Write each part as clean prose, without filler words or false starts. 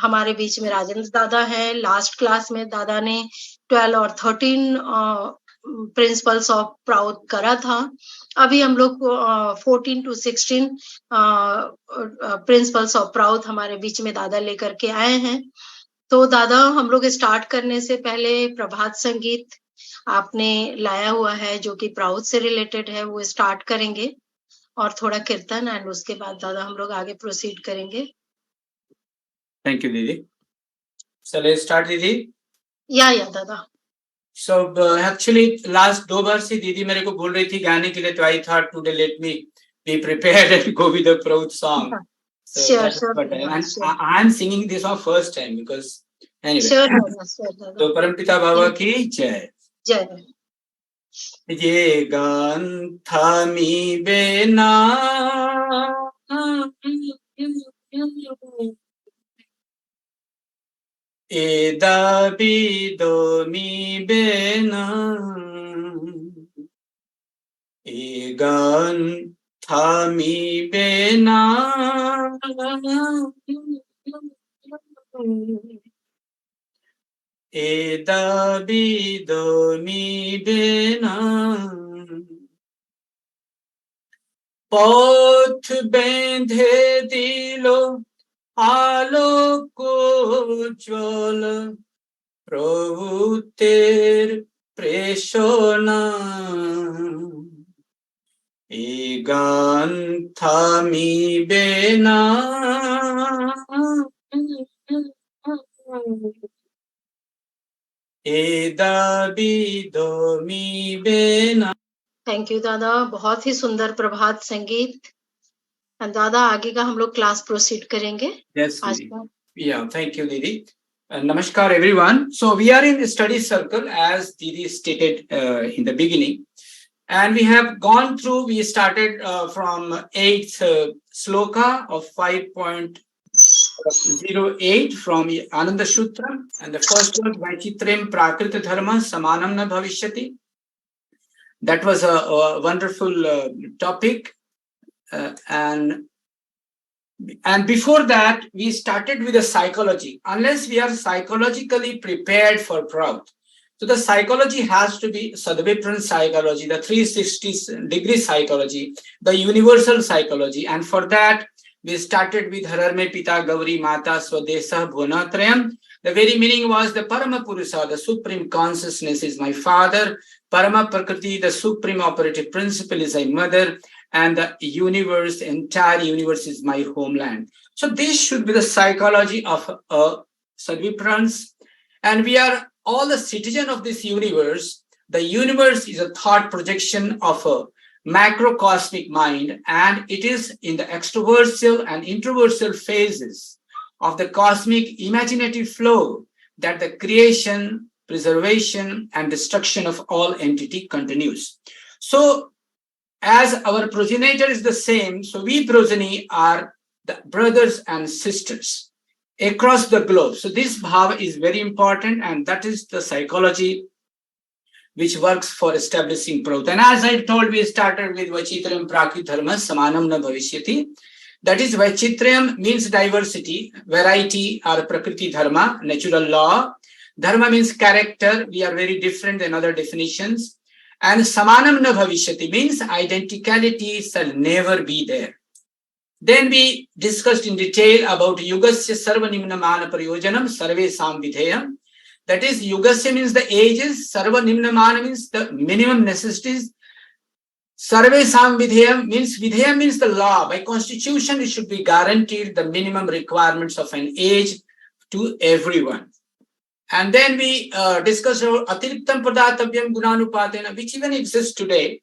हमारे बीच में राजेंद्र दादा हैं। लास्ट क्लास में दादा ने 12 और 13 प्रिंसिपल्स ऑफ प्राउड करा था। अभी हम लोग 14 to 16 प्रिंसिपल्स ऑफ प्राउड हमारे बीच में दादा लेकर के आए हैं। तो दादा, हम लोग स्टार्ट करने से पहले प्रभात संगीत आपने लाया हुआ है जो कि प्राउड से रिलेटेड है, वो स्टार्ट करेंगे और थोड़ा कीर्तन, एंड उसके बाद दादा हम लोग आगे प्रोसीड करेंगे। थैंक यू दीदी। So let's start दीदी। या दादा। So actually last 2 बार से दीदी मेरे को बोल रही थी गाने के लिए, तो I thought today let me be prepared and go with the Prout song. So sure, I'm singing this for first time because anyway. Sure, दादा। तो परमपिता बाबा की जय। जय। ये गान थामी बेना ए दाबी दोमी बेना ए गान थामी बेना ए दाबी दोमी बेना পথ বেঁধে দিল আলোক জল প্রভুতের প্রেষণা এ গান থামিবে না এ দাবি দমিবে না। थैंक यू दादा, बहुत ही सुंदर प्रभात संगीत। दादा, आगे का हम लोग क्लास प्रोसीड करेंगे। Yes, yeah, thank you, Didi. Namaskar, everyone. So we are in study circle, as Didi stated in the beginning, and we have gone through. We started from 8th sloka of 5.08 from Ananda Sutra, and the first was Vaichitrem Prakrita Dharma Samanam Na Bhavishyati. That was a wonderful topic, and before that we started with the psychology. Unless we are psychologically prepared for Prout, so the psychology has to be Sadvipran psychology, the 360-degree psychology, the universal psychology, and for that we started with Harar Me Pita Gauri Mata Swadesa Bhunatrayam. The very meaning was the Parama Purusha, the supreme consciousness, is my father. Parama Prakriti, the supreme operative principle, is my mother. And the universe, the entire universe, is my homeland. So this should be the psychology of Sadviprans. And we are all the citizen of this universe. The universe is a thought projection of a macrocosmic mind, and it is in the extroversial and introversial phases of the cosmic imaginative flow that the creation, preservation, and destruction of all entity continues. So as our progenitor is the same, so we progeny are the brothers and sisters across the globe. So this bhava is very important, and that is the psychology which works for establishing Prout. And as I told, we started with Vachitrayam Prakriti Dharma Samanam Na Bhavishyati. That is, Vachitrayam means diversity, variety, or Prakriti Dharma, natural law. Dharma means character. We are very different than other definitions. And Samanam Na Bhavishyati means identicality shall never be there. Then we discussed in detail about Yugasya Sarva Nimna Mana Prayojanam Sarve Sam Vidheyam. That is, Yugasya means the ages, Sarva Nimna Mana means the minimum necessities. Sarve Sam Vidheyam means the law. By constitution, it should be guaranteed the minimum requirements of an age to everyone. And then we discussed about Atiriktam Padathavyam Gunanupatena, which even exists today.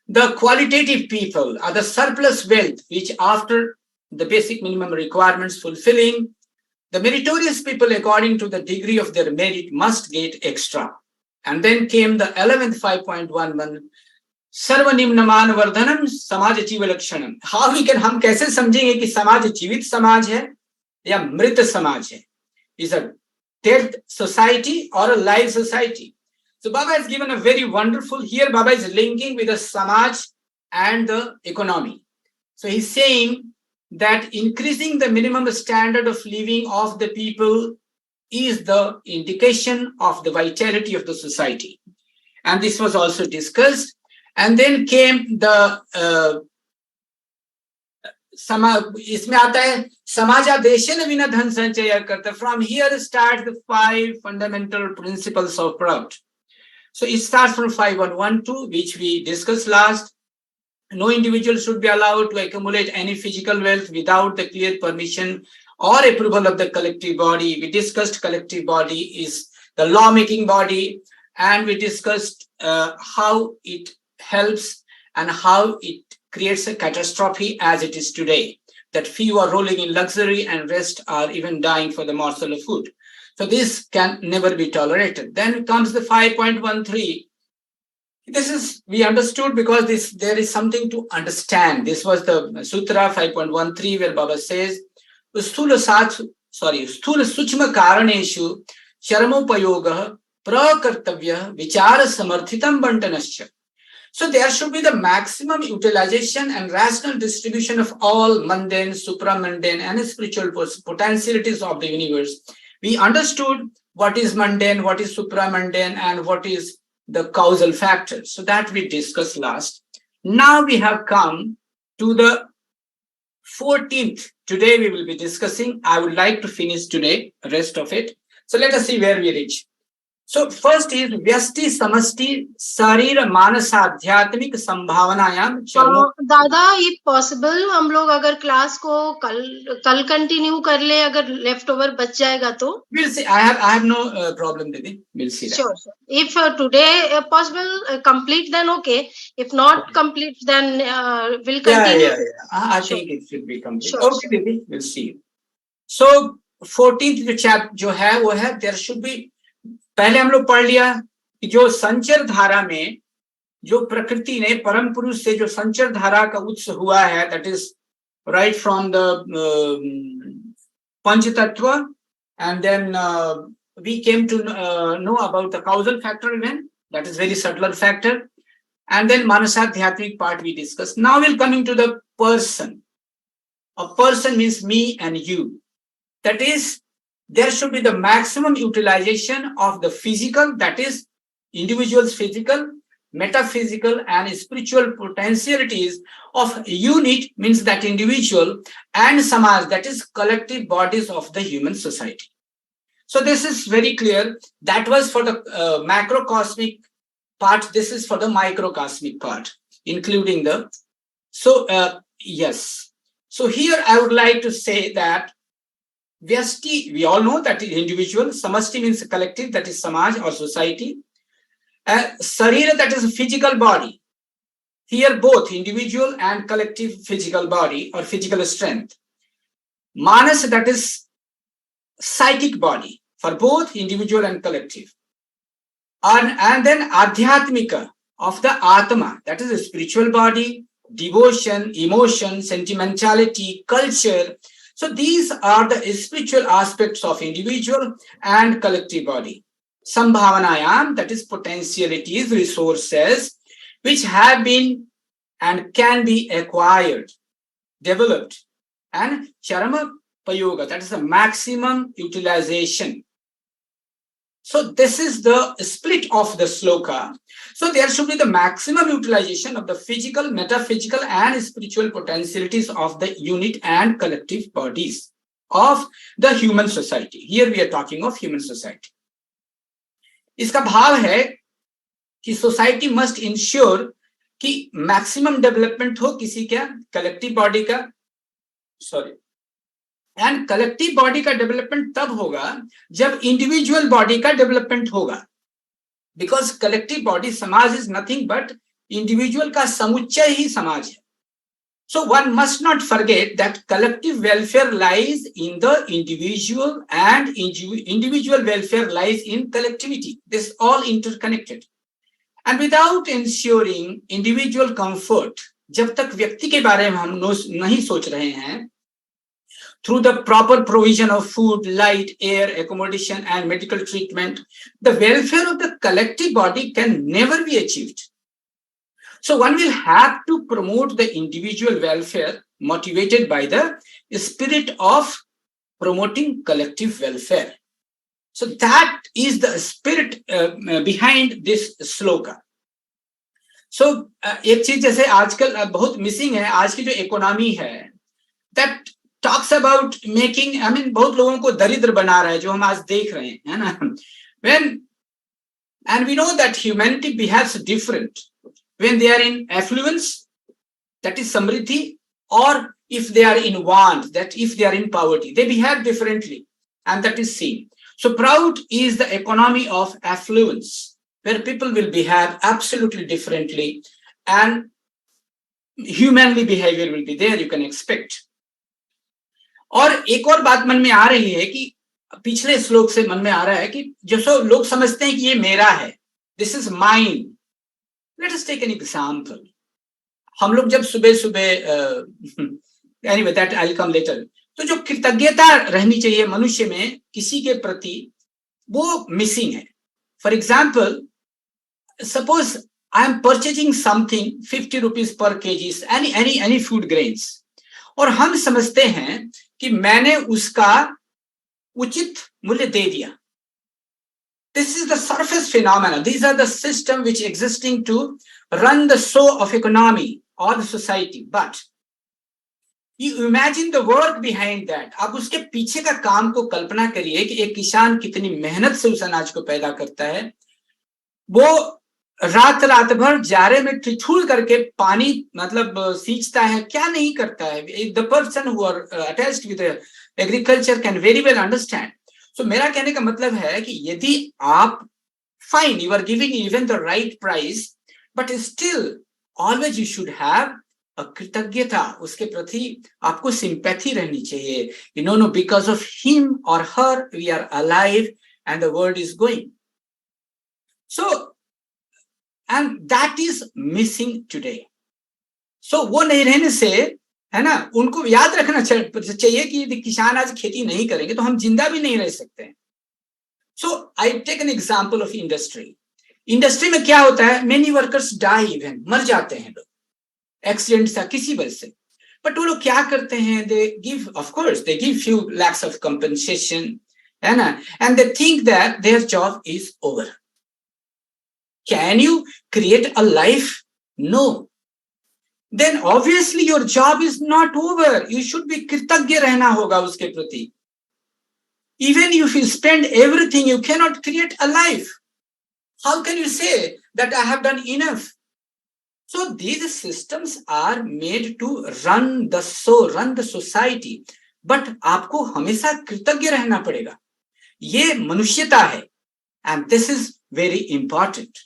The qualitative people are the surplus wealth, which after the basic minimum requirements fulfilling, the meritorious people, according to the degree of their merit, must get extra. And then came the 11th 5.11, Sarva Nimna Man Vardhanam Samaj Jiva Lakshanam. How we can, हम कैसे समझेंगे कि समाज जीवित समाज है या मृत समाज है? Is a dead society or a live society? So Baba has given a very wonderful, here Baba is linking with the Samaj and the economy. So he's saying that increasing the minimum standard of living of the people is the indication of the vitality of the society. And this was also discussed. And then came the इसमें आता है समाजादेशन विना धन संचय करता. From here start the 5 fundamental principles of Prout. So it starts from 5112, which we discussed last. No individual should be allowed to accumulate any physical wealth without the clear permission or approval of the collective body. We discussed collective body is the law-making body, and we discussed how it helps and how it creates a catastrophe as it is today, that few are rolling in luxury and rest are even dying for the morsel of food. So this can never be tolerated. Then comes the 5.13. This is, we understood because there is something to understand. This was the Sutra 5.13 where Baba says, Sthula Suchma Karaneshu Charmopayoga Prakartavya Vichara Samarthitam Bantanascha. So there should be the maximum utilization and rational distribution of all mundane, supramundane, and spiritual potentialities of the universe. We understood what is mundane, what is supramundane, and what is the causal factors. So that we discussed last. Now we have come to the 14th. Today we will be discussing. I would like to finish today, the rest of it. So let us see where we reach. So first is Vyasti Samasti Sarira Manasa Adhyatmik Sambhavanayam. दादा if possible हम लोग अगर class को कल continue कर ले, अगर left over बच जाएगा तो. We'll see. I have no problem, Didi. We'll see that. Sure. If today possible complete, then okay. If not complete, then we'll continue. Yeah. I think it should be complete. Sure, Okay, Didi. We'll see. So 14th chapter जो है वो है there should be. पहले हम लोग पढ़ लिया कि जो संचर धारा में जो प्रकृति ने परम पुरुष से जो संचर धारा का उत्स हुआ है, that is right from the पंच तत्व, and then we came to know about the causal factor event, that is very subtler factor, and then manasadhyatmic part we discussed. Now we'll coming to the person. A person means me and you. That is, there should be the maximum utilization of the physical, that is individual's physical, metaphysical and spiritual potentialities of unit, means that individual, and samaj, that is collective bodies of the human society. So this is very clear. That was for the macrocosmic part. This is for the microcosmic part, including the, so yes. So here I would like to say that Vyasti, we all know that is individual. Samasti means collective, that is samaj or society. Sarira, that is a physical body. Here both individual and collective physical body or physical strength. Manas, that is psychic body for both individual and collective. And then Adhyatmika of the Atma, that is a spiritual body, devotion, emotion, sentimentality, culture. So these are the spiritual aspects of individual and collective body. Sambhavanayam, that is potentialities, resources, which have been and can be acquired, developed. And Charama Payoga, that is the maximum utilization. So this is the split of the sloka. So there should be the maximum utilization of the physical, metaphysical and spiritual potentialities of the unit and collective bodies of the human society. Here we are talking of human society. इसका भाव है कि society must ensure कि maximum development हो किसी क्या collective body का, sorry, and collective body का डेवलपमेंट तब होगा जब इंडिविजुअल बॉडी का डेवलपमेंट होगा, बिकॉज कलेक्टिव बॉडी समाज इज नथिंग बट इंडिविजुअल का समुच्चय ही समाज है. So one must not forget that collective welfare lies in the individual and individual welfare lies in collectivity. This all interconnected and without ensuring individual comfort, जब तक व्यक्ति के बारे में हम नहीं सोच रहे हैं, through the proper provision of food, light, air, accommodation, and medical treatment, the welfare of the collective body can never be achieved. So one will have to promote the individual welfare motivated by the spirit of promoting collective welfare. So that is the spirit behind this sloka. So एक चीज जैसे आजकल बहुत missing है, आज की जो economy है, that talks about making, I mean, बहुत लोगों को दरिद्र बना रहा है, जो हम आज देख रहे हैं, है ना? When, and we know that humanity behaves different when they are in affluence, that is samriddhi, or if they are in want, that if they are in poverty, they behave differently, and that is seen. So Prout is the economy of affluence, where people will behave absolutely differently, and humanly behavior will be there, you can expect. और एक और बात मन में आ रही है कि पिछले श्लोक से मन में आ रहा है कि जो लोग समझते हैं कि ये मेरा है, this is mine. Let us take an example. हम लोग जब सुबह सुबह anyway that I will come later, तो जो कृतज्ञता रहनी चाहिए मनुष्य में किसी के प्रति, वो मिसिंग है. For example, suppose I am purchasing something 50 rupees per KG, any food grains, और हम समझते हैं कि मैंने उसका उचित मूल्य दे दिया. This is the surface phenomena. These are the system which existing to run the show of economy or the society. But you imagine the work behind that. आप उसके पीछे का काम को कल्पना करिए कि एक किसान कितनी मेहनत से उस अनाज को पैदा करता है. वो रात भर जारे में ठिठुर करके पानी मतलब सींचता है, क्या नहीं करता है. The person who are attached with agriculture can very well understand. So मेरा कहने का मतलब है कि यदि आप fine, you are giving even the right price, but still always you should have a कृतज्ञता, उसके प्रति आपको sympathy रहनी चाहिए. You know, no, because of him or her we are alive and the world is going. So and that is missing today. So वो नहीं रहने से, है ना, उनको याद रखना चाहिए कि यदि किसान आज खेती नहीं करेंगे तो हम जिंदा भी नहीं रह सकते. So I take an example of industry. Industry में क्या होता है, many workers die even, मर जाते हैं लोग एक्सीडेंट से किसी वजह से. बट वो लोग क्या करते हैं, they give, of course they give few lakhs of compensation, है ना, and they think that their job is over. Can you create a life? No. Then obviously your job is not over. You should be कृतज्ञ रहना होगा उसके प्रति. Even if you spend everything, you cannot create a life. How can you say that I have done enough? So these systems are made to run the show, run the society. But आपको हमेशा कृतज्ञ रहना पड़ेगा. ये मनुष्यता है. And this is very important.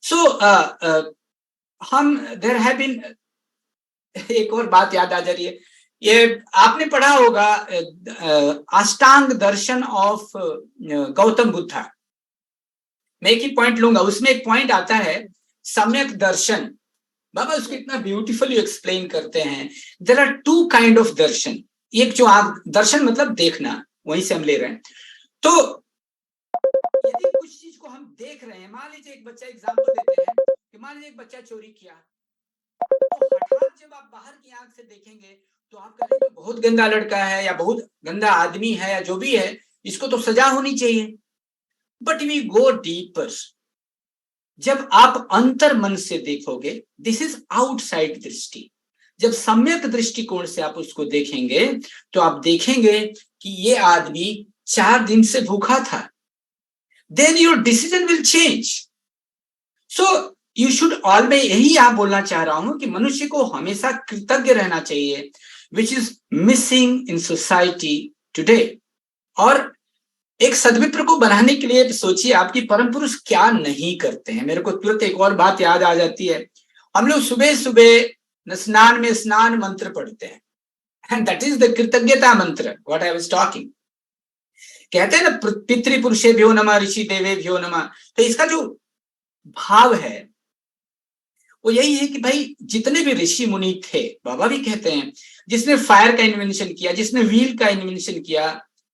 So there have been, एक और बात याद आ जा रही है, ये आपने पढ़ा होगा अष्टांग दर्शन ऑफ गौतम बुद्धा. मैं एक ही पॉइंट लूंगा, उसमें एक पॉइंट आता है सम्यक दर्शन. बाबा उसको इतना ब्यूटीफुली एक्सप्लेन करते हैं. There are two kind of darshan. एक जो आप दर्शन मतलब देखना, वहीं से हम ले रहे हैं. तो यदि कुछ चीज को हम देख रहे हैं, मान लीजिए एक बच्चा, एग्जांपल देते हैं कि मान लीजिए एक बच्चा चोरी किया, तो हठात जब आप बाहर की आंख से देखेंगे तो आप कहेंगे बहुत गंदा लड़का है या बहुत गंदा आदमी है या जो भी है, इसको तो सजा होनी चाहिए. But we go deeper. जब आप अंतर मन से देखोगे, दिस इज आउटसाइड दृष्टि. जब सम्यक दृष्टिकोण से आप उसको देखेंगे तो आप देखेंगे कि ये आदमी 4 दिन से भूखा था. Then your decision will change. So you should always, यही आप बोलना चाह रहा हूं कि मनुष्य को हमेशा कृतज्ञ रहना चाहिए, which is missing in society today. और एक सद्मित्र को बनाने के लिए सोचिए आपकी परम पुरुष क्या नहीं करते हैं. मेरे को तुरंत एक और बात याद आ जाती है. हम लोग सुबह सुबह स्नान में स्नान मंत्र पढ़ते हैं, and that is the कृतज्ञता मंत्र, what I was talking. कहते हैं ना पितृपुरुषेभ्यो नमः, ऋषि देवेभ्यो नमः. तो इसका जो भाव है वो यही है कि भाई जितने भी ऋषि मुनि थे, बाबा भी कहते हैं, जिसने फायर का इन्वेंशन किया, जिसने व्हील का इन्वेंशन किया,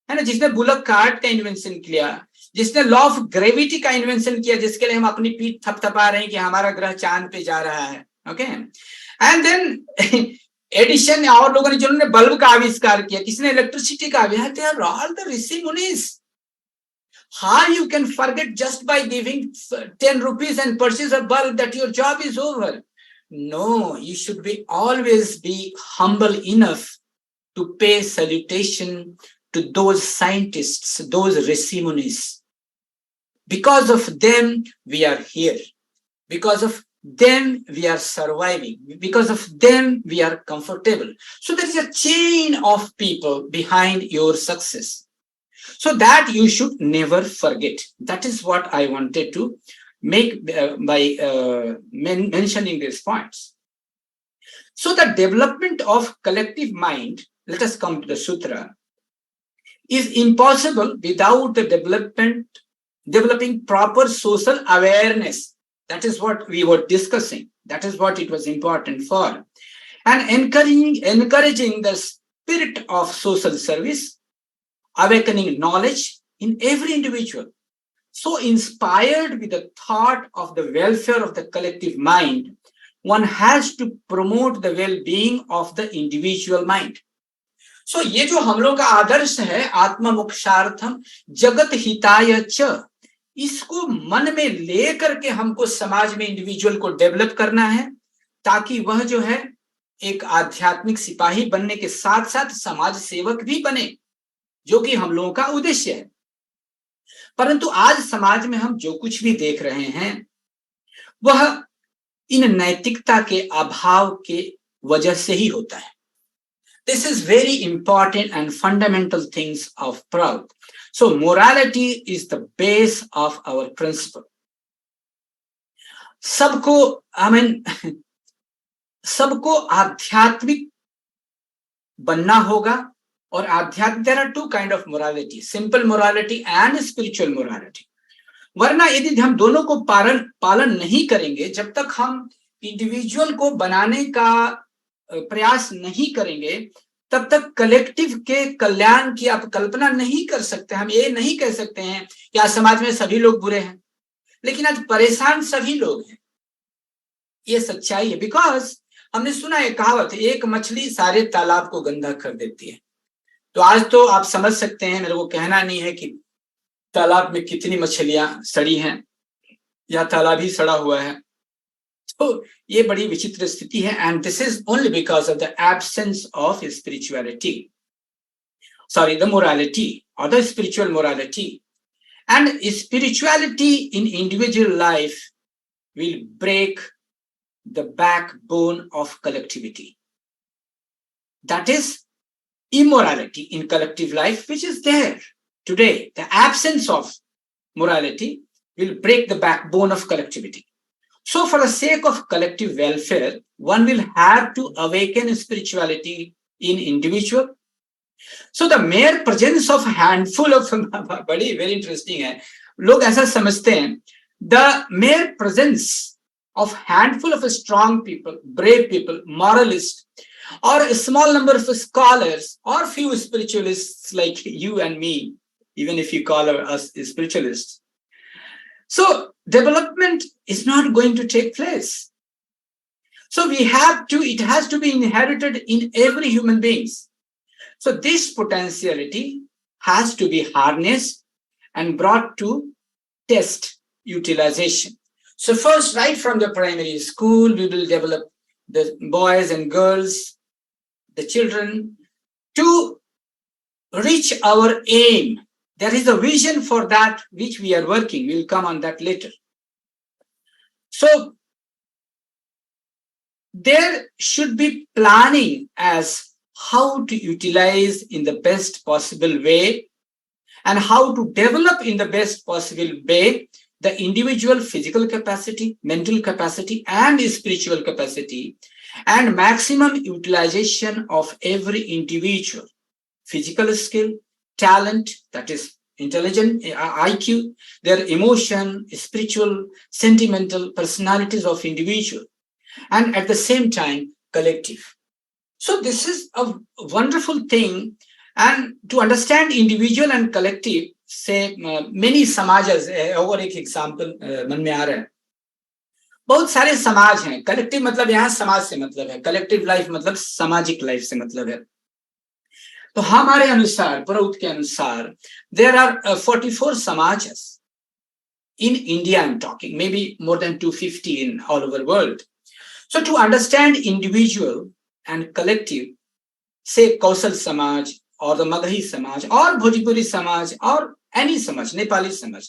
है ना, जिसने बुलक कार्ट का इन्वेंशन किया, जिसने लॉ ऑफ ग्रेविटी का इन्वेंशन किया, जिसके लिए हम अपनी पीठ थपथपा रहे हैं कि हमारा ग्रह चांद पे जा रहा है. ओके, एंड देन एडिशन और लोगों ने जिन्होंने बल्ब का आविष्कार किया, किसने इलेक्ट्रिसिटी का आविष्कार, they are all the Rishi मुनीस. How you can forget just by giving 10 rupees and purchase a bulb that your job is over? No, you should be always be humble enough to pay salutation to those scientists, those Rishi Munis. Because of them, we are here. Because of them, we are surviving. Because of them, we are comfortable. So there is a chain of people behind your success. So that you should never forget. That is what I wanted to make by mentioning these points. So the development of collective mind, let us come to the sutra, is impossible without the developing proper social awareness. That is what we were discussing. That is what it was important for. And encouraging the spirit of social service, awakening knowledge in every individual. So inspired with the thought of the welfare of the collective mind, one has to promote the well-being of the individual mind. So ये जो हम लोग का आदर्श है, आत्मा मोक्षार्थम जगत हिताय च, इसको मन में लेकर के हमको समाज में इंडिविजुअल को डेवलप करना है, ताकि वह जो है एक आध्यात्मिक सिपाही बनने के साथ साथ समाज सेवक भी बने, जो कि हम लोगों का उद्देश्य है. परंतु आज समाज में हम जो कुछ भी देख रहे हैं वह इन नैतिकता के अभाव के वजह से ही होता है. This is very important and fundamental things of Prout. So morality is the base of our principle. सबको सबको आध्यात्मिक बनना होगा. और आध्यात्मिक, there are two kind of morality, simple morality and spiritual morality. वरना यदि हम दोनों को पालन नहीं करेंगे, जब तक हम इंडिविजुअल को बनाने का प्रयास नहीं करेंगे, तब तक कलेक्टिव के कल्याण की आप कल्पना नहीं कर सकते. हम ये नहीं कह सकते हैं कि आज समाज में सभी लोग बुरे हैं, लेकिन आज परेशान सभी लोग हैं. ये सच्चाई है. बिकॉज हमने सुना है कहावत, एक मछली सारे तालाब को गंदा कर देती है. तो आज तो आप समझ सकते हैं, मेरे को कहना नहीं है कि तालाब में कितनी मछलियां सड़ी हैं या तालाब ही सड़ा हुआ है. तो ये बड़ी विचित्र स्थिति है. And this is only because of the absence of spirituality, sorry the morality और the spiritual morality. And spirituality in individual life will break the backbone of collectivity. That is immorality in collective life, which is there today. The absence of morality will break the backbone of collectivity. So for the sake of collective welfare, one will have to awaken spirituality in individual. So the mere presence of handful of very interesting है, लोग ऐसा समझते हैं, the mere presence of handful of strong people, brave people, moralists, or a small number of scholars or few spiritualists like you and me, even if you call us spiritualists. So development is not going to take place. So it has to be inherited in every human being. So this potentiality has to be harnessed and brought to test utilization. So first, right from the primary school, we will develop the boys and girls, the children, to reach our aim. There is a vision for that which we are working. We'll come on that later. So there should be planning as how to utilize in the best possible way and how to develop in the best possible way the individual physical capacity, mental capacity, and spiritual capacity, and maximum utilization of every individual physical skill, talent, that is intelligent, IQ, their emotion, spiritual, sentimental personalities of individual, and at the same time collective. So this is a wonderful thing. And to understand individual and collective, say many समाज और एक example मन में आ रहा है. बहुत सारे समाज हैं. कलेक्टिव मतलब यहाँ समाज से मतलब है, कलेक्टिव लाइफ मतलब सामाजिक लाइफ से मतलब है. तो हमारे अनुसार, प्रौत के अनुसार, there are 44 समाज in India. I'm talking maybe more than 250 in all over the world. So to understand individual and collective, say Kausal Samaj or the Magahi Samaj or Bhojpuri Samaj or any Samaj, Nepali Samaj.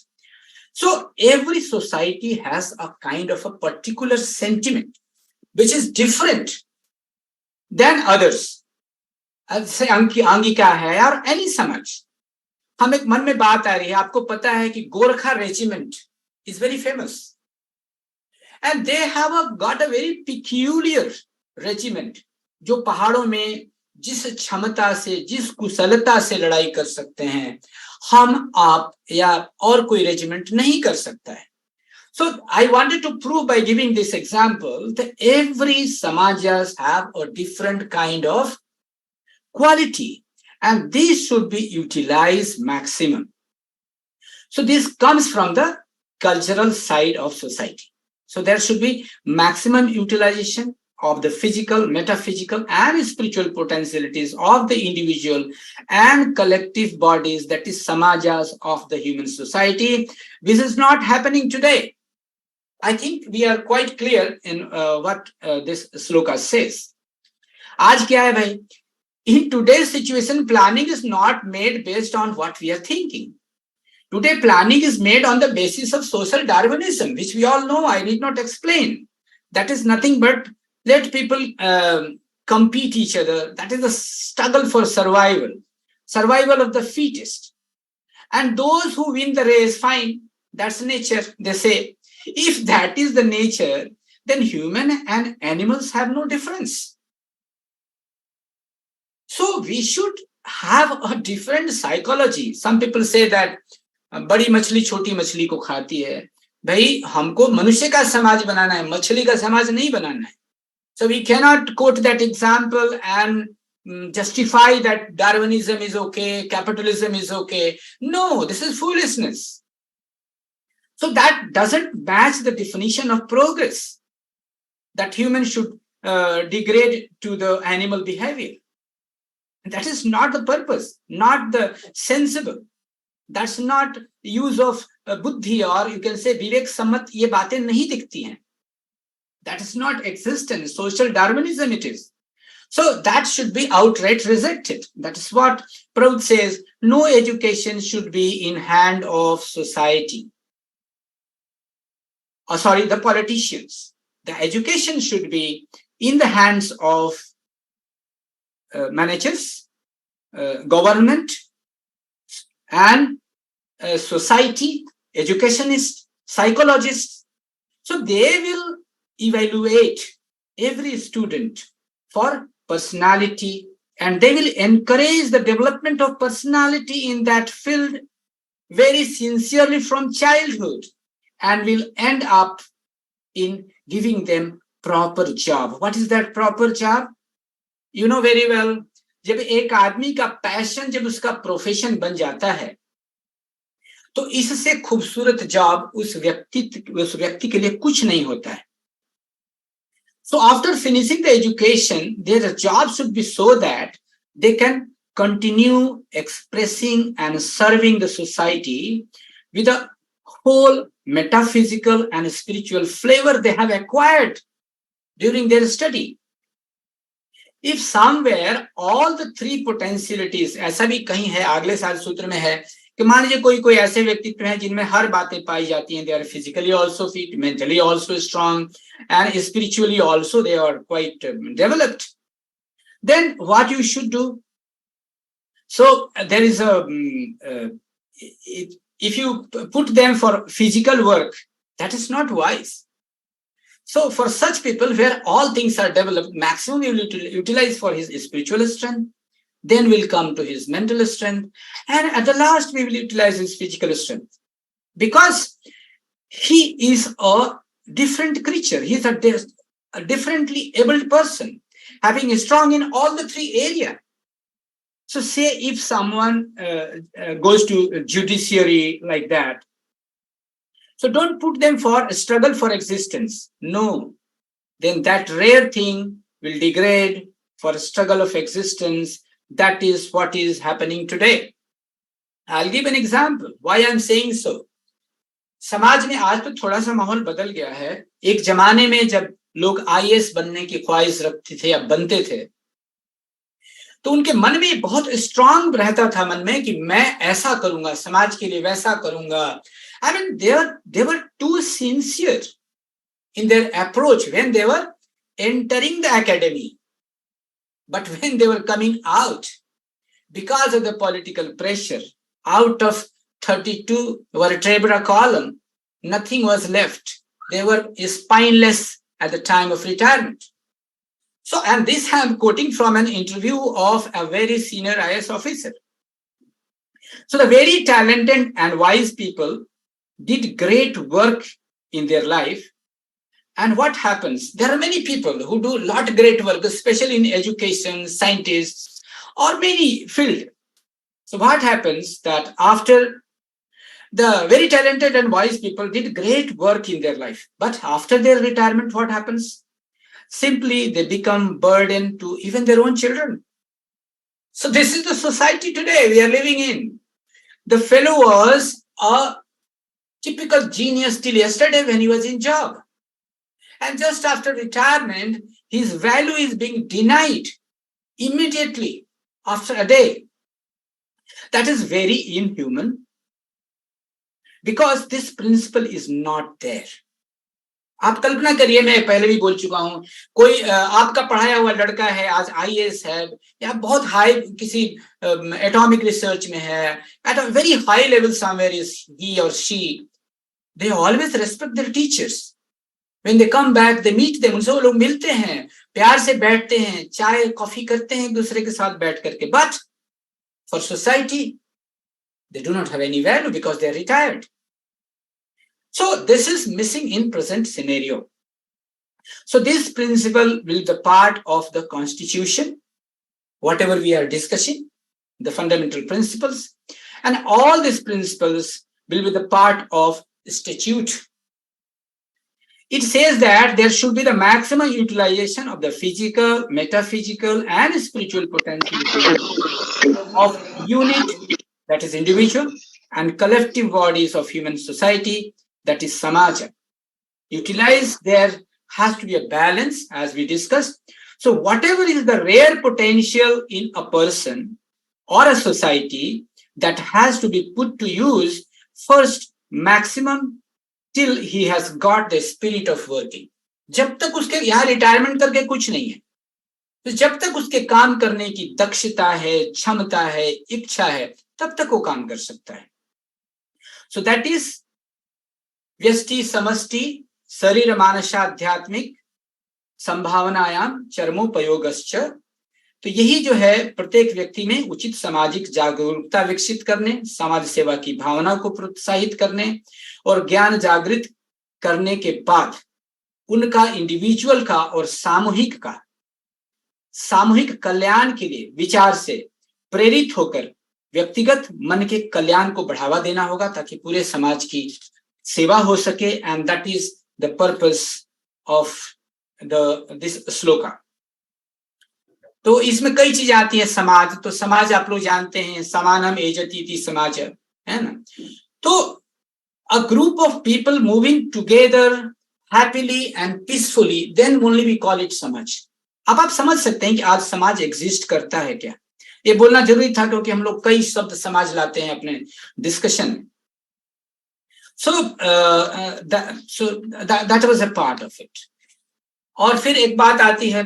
So every society has a kind of a particular sentiment which is different than others. Say Angika hai or any Samaj. हम एक मन में बात आ रही है, आपको पता है कि Gorkha regiment is very famous. And they have got a very peculiar regiment जो पहाड़ों में जिस क्षमता से, जिस कुशलता से लड़ाई कर सकते हैं, हम आप या और कोई रेजिमेंट नहीं कर सकता है. So I wanted to prove by giving this example that every samajas have a different kind of quality and these should be utilized maximum. So this comes from the cultural side of society. So there should be maximum utilization of the physical, metaphysical, and spiritual potentialities of the individual and collective bodies, that is samajas of the human society. This is not happening today. I think we are quite clear in what this sloka says. आज क्या है भाई? In today's situation, planning is not made based on what we are thinking. Today, planning is made on the basis of social Darwinism, which we all know. I need not explain. That is nothing but let people compete each other. That is a struggle for survival, survival of the fittest. And those who win the race, fine, that's nature. They say, if that is the nature, then human and animals have no difference. So we should have a different psychology. Some people say that बड़ी मछली छोटी मछली को खाती है. भाई हमको मनुष्य का समाज बनाना है, मछली का समाज नहीं बनाना है. So we cannot quote that example and justify that Darwinism is okay, capitalism is okay. No, this is foolishness. So that doesn't match the definition of progress, that humans should degrade to the animal behavior. That is not the purpose, not the sensible. That's not use of buddhi, or you can say vivek sammat. ये बातें नहीं दिखती हैं. That is not existent. Social Darwinism it is. So that should be outright rejected. That is what Prout says. No education should be in hand of society. The politicians. The education should be in the hands of managers, government, and society, educationists, psychologists. So they will evaluate every student for personality and they will encourage the development of personality in that field very sincerely from childhood and will end up in giving them proper job. What is that proper job? You know very well, जब एक आदमी का passion, जब उसका profession बन जाता है, तो इससे खूबसूरत जॉब उस व्यक्ति के लिए कुछ नहीं होता है. So after finishing the education, their job should be so that they can continue expressing and serving the society with a whole metaphysical and spiritual flavor they have acquired during their study. If somewhere all the three potentialities, ऐसा भी कहीं है, अगले साल सूत्र में है कि मान लीजिए कोई ऐसे व्यक्तित्व हैं जिनमें हर बातें पाई जाती हैं, they are physically also fit, mentally also strong, and spiritually also they are quite developed, then what you should do? So there is if you put them for physical work, that is not wise. So for such people where all things are developed, maximum you will utilize for his spiritual strength, then we'll come to his mental strength, and at the last we will utilize his physical strength, because he is a different creature. He's a differently abled person, having strong in all the three areas. So say if someone goes to judiciary like that, So don't put them for a struggle for existence. No, then that rare thing will degrade for a struggle of existence. That is what is happening today. I'll give an example why I'm saying so. समाज में आज तो थोड़ा सा माहौल बदल गया है. एक जमाने में जब लोग आईएएस बनने की ख्वाहिश रखते थे या बनते थे, तो उनके मन में बहुत स्ट्रांग रहता था मन में कि मैं ऐसा करूंगा, समाज के लिए वैसा करूंगा. I mean, they were too sincere in their approach when they were entering the academy. But when they were coming out, because of the political pressure, out of 32 vertebra column, nothing was left. They were spineless at the time of retirement. So, and this I'm quoting from an interview of a very senior IAS officer. So the very talented and wise people did great work in their life. And what happens? There are many people who do a lot of great work, especially in education, scientists, or many fields. So what happens that after the very talented and wise people did great work in their life, but after their retirement, what happens? Simply they become burden to even their own children. So this is the society today we are living in. The fellow was a typical genius till yesterday when he was in job. And just after retirement, his value is being denied immediately after a day. That is very inhuman because this principle is not there. आप कल्पना करिए, मैं पहले भी बोल चुका हूं, कोई आपका पढ़ाया हुआ लड़का है, आज आईएएस है या बहुत हाई किसी एटॉमिक रिसर्च में है, at a very high level somewhere is he or she, they always respect their teachers. When they come back, they meet them. उनसे वो लोग मिलते हैं, प्यार से बैठते हैं, चाय कॉफी करते हैं एक दूसरे के साथ बैठ करके. But for society, they do not have any value because they are retired. So this is missing in present scenario. So this principle will be the part of the constitution, whatever we are discussing, the fundamental principles, and all these principles will be the part of statute. It says that there should be the maximum utilization of the physical, metaphysical, and spiritual potential of unit, that is individual, and collective bodies of human society, that is samaja. Utilize, there has to be a balance, as we discussed. So whatever is the rare potential in a person or a society, that has to be put to use first, maximum, till he has got the spirit of working. जब तक उसके यहाँ retirement करके कुछ नहीं है, तो जब तक उसके काम करने की दक्षता है, क्षमता है, इच्छा है, तब तक वो काम कर सकता है. So that is व्यष्टि समष्टि शरीर मानसाध्यात्मिक संभावनायाम चरमोपयोगश्च. तो यही जो है प्रत्येक व्यक्ति में उचित सामाजिक जागरूकता विकसित करने, समाज सेवा की भावना को प्रोत्साहित करने और ज्ञान जागृत करने के बाद उनका इंडिविजुअल का और सामूहिक कल्याण के लिए विचार से प्रेरित होकर व्यक्तिगत मन के कल्याण को बढ़ावा देना होगा ताकि पूरे समाज की सेवा हो सके. And that is the purpose of this shloka. तो इसमें कई चीजें आती है. समाज, तो समाज आप लोग जानते हैं, समानम एजति इति समाज, है ना. तो a group of people moving together happily and peacefully, then only we call it समाज. अब आप समझ सकते हैं कि आज समाज एग्जिस्ट करता है क्या. ये बोलना जरूरी था क्योंकि हम लोग कई शब्द समाज लाते हैं अपने डिस्कशन में. So that was a part of it. और फिर एक बात आती है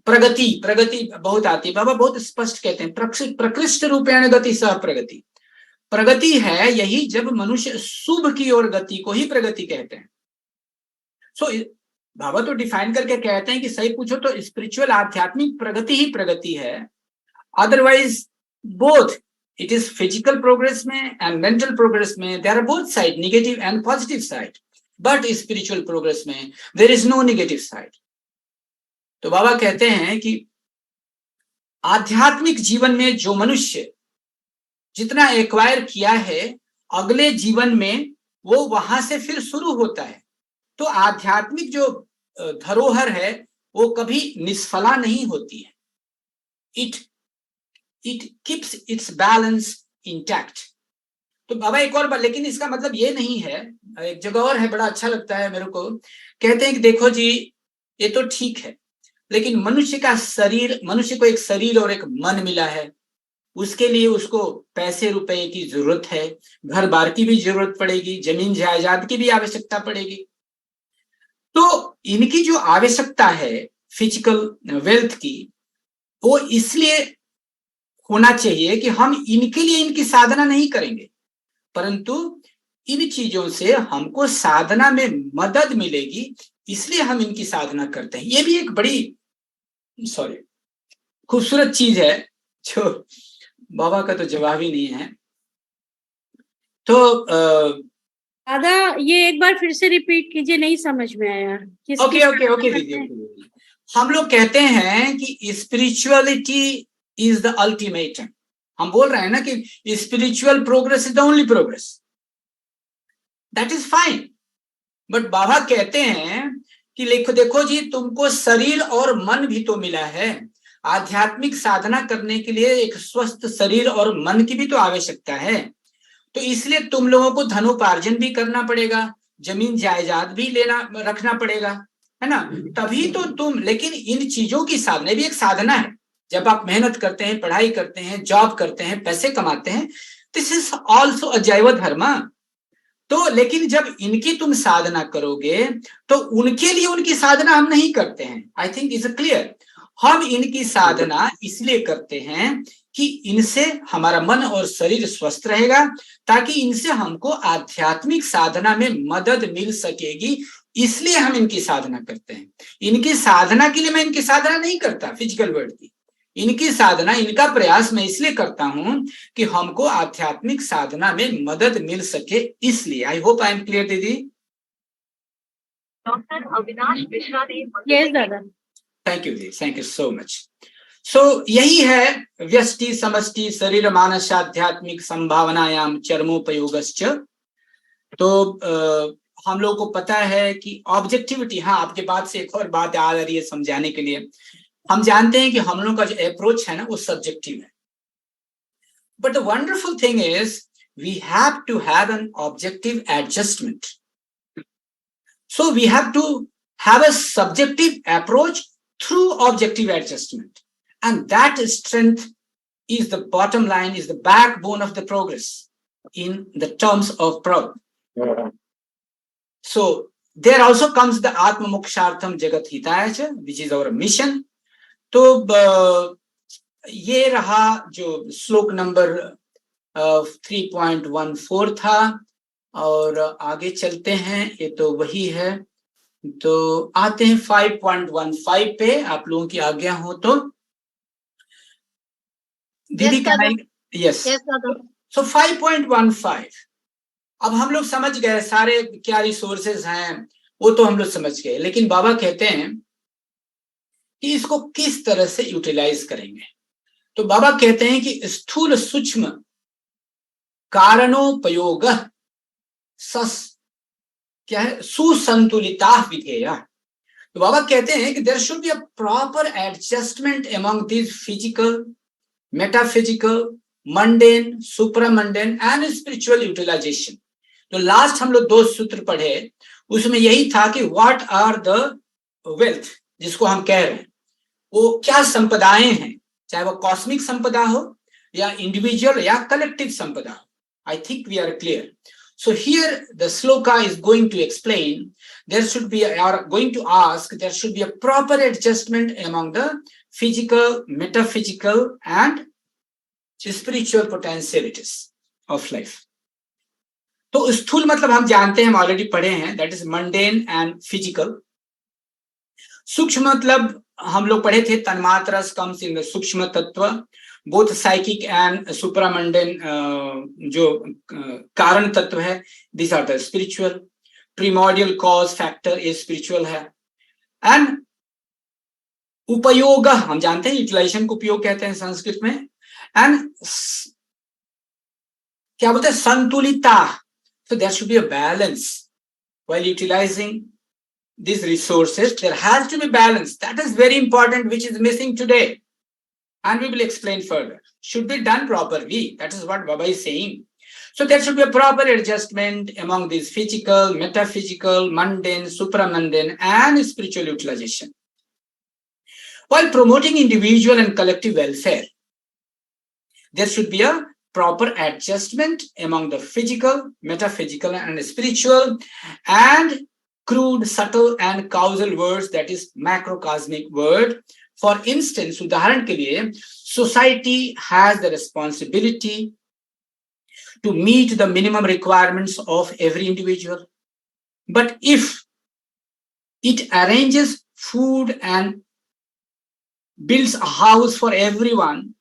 प्रगति बहुत आती है. बाबा बहुत स्पष्ट कहते हैं, प्रकृष्ट रूपेण गति सह प्रगति. प्रगति है यही जब मनुष्य शुभ की ओर गति को ही प्रगति कहते हैं. सो बाबा तो डिफाइन करके कहते हैं कि सही पूछो तो स्पिरिचुअल आध्यात्मिक प्रगति ही प्रगति है. Otherwise both it is physical progress में and mental progress में, there are both side, negative and positive side. But spiritual progress में there is no negative side. तो बाबा कहते हैं कि आध्यात्मिक जीवन में जो मनुष्य जितना एक्वायर किया है, अगले जीवन में वो वहां से फिर शुरू होता है। तो आध्यात्मिक जो धरोहर है वो कभी निष्फला नहीं होती है। It keeps it's balance intact. तो बाबा एक और बात, लेकिन इसका मतलब ये नहीं है, एक जगह और है, बड़ा अच्छा लगता है मेरे को, कहते हैं कि देखो जी ये तो ठीक है, लेकिन मनुष्य का शरीर, मनुष्य को एक शरीर और एक मन मिला है, उसके लिए उसको पैसे रुपए की जरूरत है, घर बार की भी जरूरत पड़ेगी, जमीन जायदाद की भी आवश्यकता पड़ेगी। तो इनकी जो आवश्यकता है फिजिकल वेल्थ की, वो इसलिए होना चाहिए कि हम इनके लिए इनकी साधना नहीं करेंगे, परंतु इन चीजों से हमको साधना में मदद मिलेगी, इसलिए हम इनकी साधना करते हैं। ये भी एक बड़ी खूबसूरत चीज है जो बाबा का तो जवाब ही नहीं है। तो दादा ये एक बार फिर से रिपीट कीजिए, नहीं समझ में आया। ओके दीदी, हम लोग कहते हैं कि स्पिरिचुअलिटी इज द अल्टीमेटम। हम बोल रहे हैं ना कि spiritual progress is the only progress, that is fine. But Baba कहते हैं कि देखो जी, तुमको शरीर और मन भी तो मिला है, आध्यात्मिक साधना करने के लिए एक स्वस्थ शरीर और मन की भी तो आवश्यकता है। तो इसलिए तुम लोगों को धनोपार्जन भी करना पड़ेगा, जमीन जायदाद भी लेना रखना पड़ेगा, है ना, तभी तो तुम, लेकिन इन चीजों की साधना भी एक साधना है। जब आप मेहनत करते हैं, पढ़ाई करते हैं, जॉब करते हैं, पैसे कमाते हैं, दिस इज ऑल्सो अ जैव धर्म। तो लेकिन जब इनकी तुम साधना करोगे तो उनके लिए उनकी साधना हम नहीं करते हैं। I think is clear. हम इनकी साधना इसलिए करते हैं कि इनसे हमारा मन और शरीर स्वस्थ रहेगा, ताकि इनसे हमको आध्यात्मिक साधना में मदद मिल सकेगी, इसलिए हम इनकी साधना करते हैं। इनकी साधना के लिए मैं इनकी साधना नहीं करता फिजिकल वर्ल्ड की, इनकी साधना, इनका प्रयास मैं इसलिए करता हूं कि हमको आध्यात्मिक साधना में मदद मिल सके, इसलिए। I hope I am clear दीदी। डॉक्टर अविनाश मिश्रा ने यस दादा, थैंक यू दीदी, थैंक यू सो मच। सो यही है व्यष्टि समष्टि शरीर मानस आध्यात्मिक संभावनायाम चरमोपयोगश्च। तो हम लोग को पता है कि ऑब्जेक्टिविटी, हाँ आपके बात से एक और बात आ रही है समझाने के लिए। हम जानते हैं कि हम लोग का जो अप्रोच है ना वो सब्जेक्टिव है, but the wonderful thing is we have to have an objective adjustment. So we have to have a subjective approach through objective adjustment, and that strength is the bottom line, is the backbone of the progress in the terms of Prout. So there also comes the Atma Mokshartham Jagat Hitaya, which is our mission. तो ये रहा जो श्लोक number 3.14 था, और आगे चलते हैं, ये तो वही है। तो आते हैं 5.15 पे, आप लोगों की आज्ञा हो तो दीदी। यस, सो 5.15 अब हम लोग समझ गए, सारे क्या रिसोर्सेज हैं वो तो हम लोग समझ गए, लेकिन बाबा कहते हैं कि इसको किस तरह से यूटिलाइज करेंगे। तो बाबा कहते हैं कि स्थूल सूक्ष्म कारणोपयोग क्या है, सुसंतुलिता विधेय। तो बाबा कहते हैं कि there should be a proper adjustment among this physical, metaphysical, mundane, supramundane and spiritual utilization. तो लास्ट हम लोग 2 सूत्र पढ़े, उसमें यही था कि व्हाट आर द वेल्थ, जिसको हम कह रहे हैं वो क्या संपदाएं हैं, चाहे वो कॉस्मिक संपदा हो या इंडिविजुअल या कलेक्टिव संपदा हो। I think we are clear. So here the sloka is going to explain there should be, or going to ask, there should be a proper adjustment among the physical, metaphysical and spiritual potentialities of life. तो स्थूल मतलब हम जानते हैं, हम already पढ़े हैं, that is mundane and physical. सूक्ष्म मतलब हम लोग पढ़े थे, तन्मात्रा कम्स इन द सूक्ष्म तत्व, बोथ साइकिक एंड सुपरामंडेन जो कारण तत्व है, this are the spiritual. Primordial cause factor ये स्पिरिचुअल है। एंड उपयोग हम जानते हैं, यूटिलाइजेशन को उपयोग कहते हैं संस्कृत में। एंड क्या बोलते हैं, संतुलिता, So there should be a balance while utilizing these resources. There has to be balance. That is very important, which is missing today. And we will explain further. Should be done properly. That is what Baba is saying. So there should be a proper adjustment among these physical, metaphysical, mundane, supramundane, and spiritual utilization. While promoting individual and collective welfare, there should be a proper adjustment among the physical, metaphysical, and spiritual, and crude, subtle, and causal words, that is macrocosmic word. For instance, उदाहरण के लिए, society has the responsibility to meet the minimum requirements of every individual. But if it arranges food and builds a house for everyone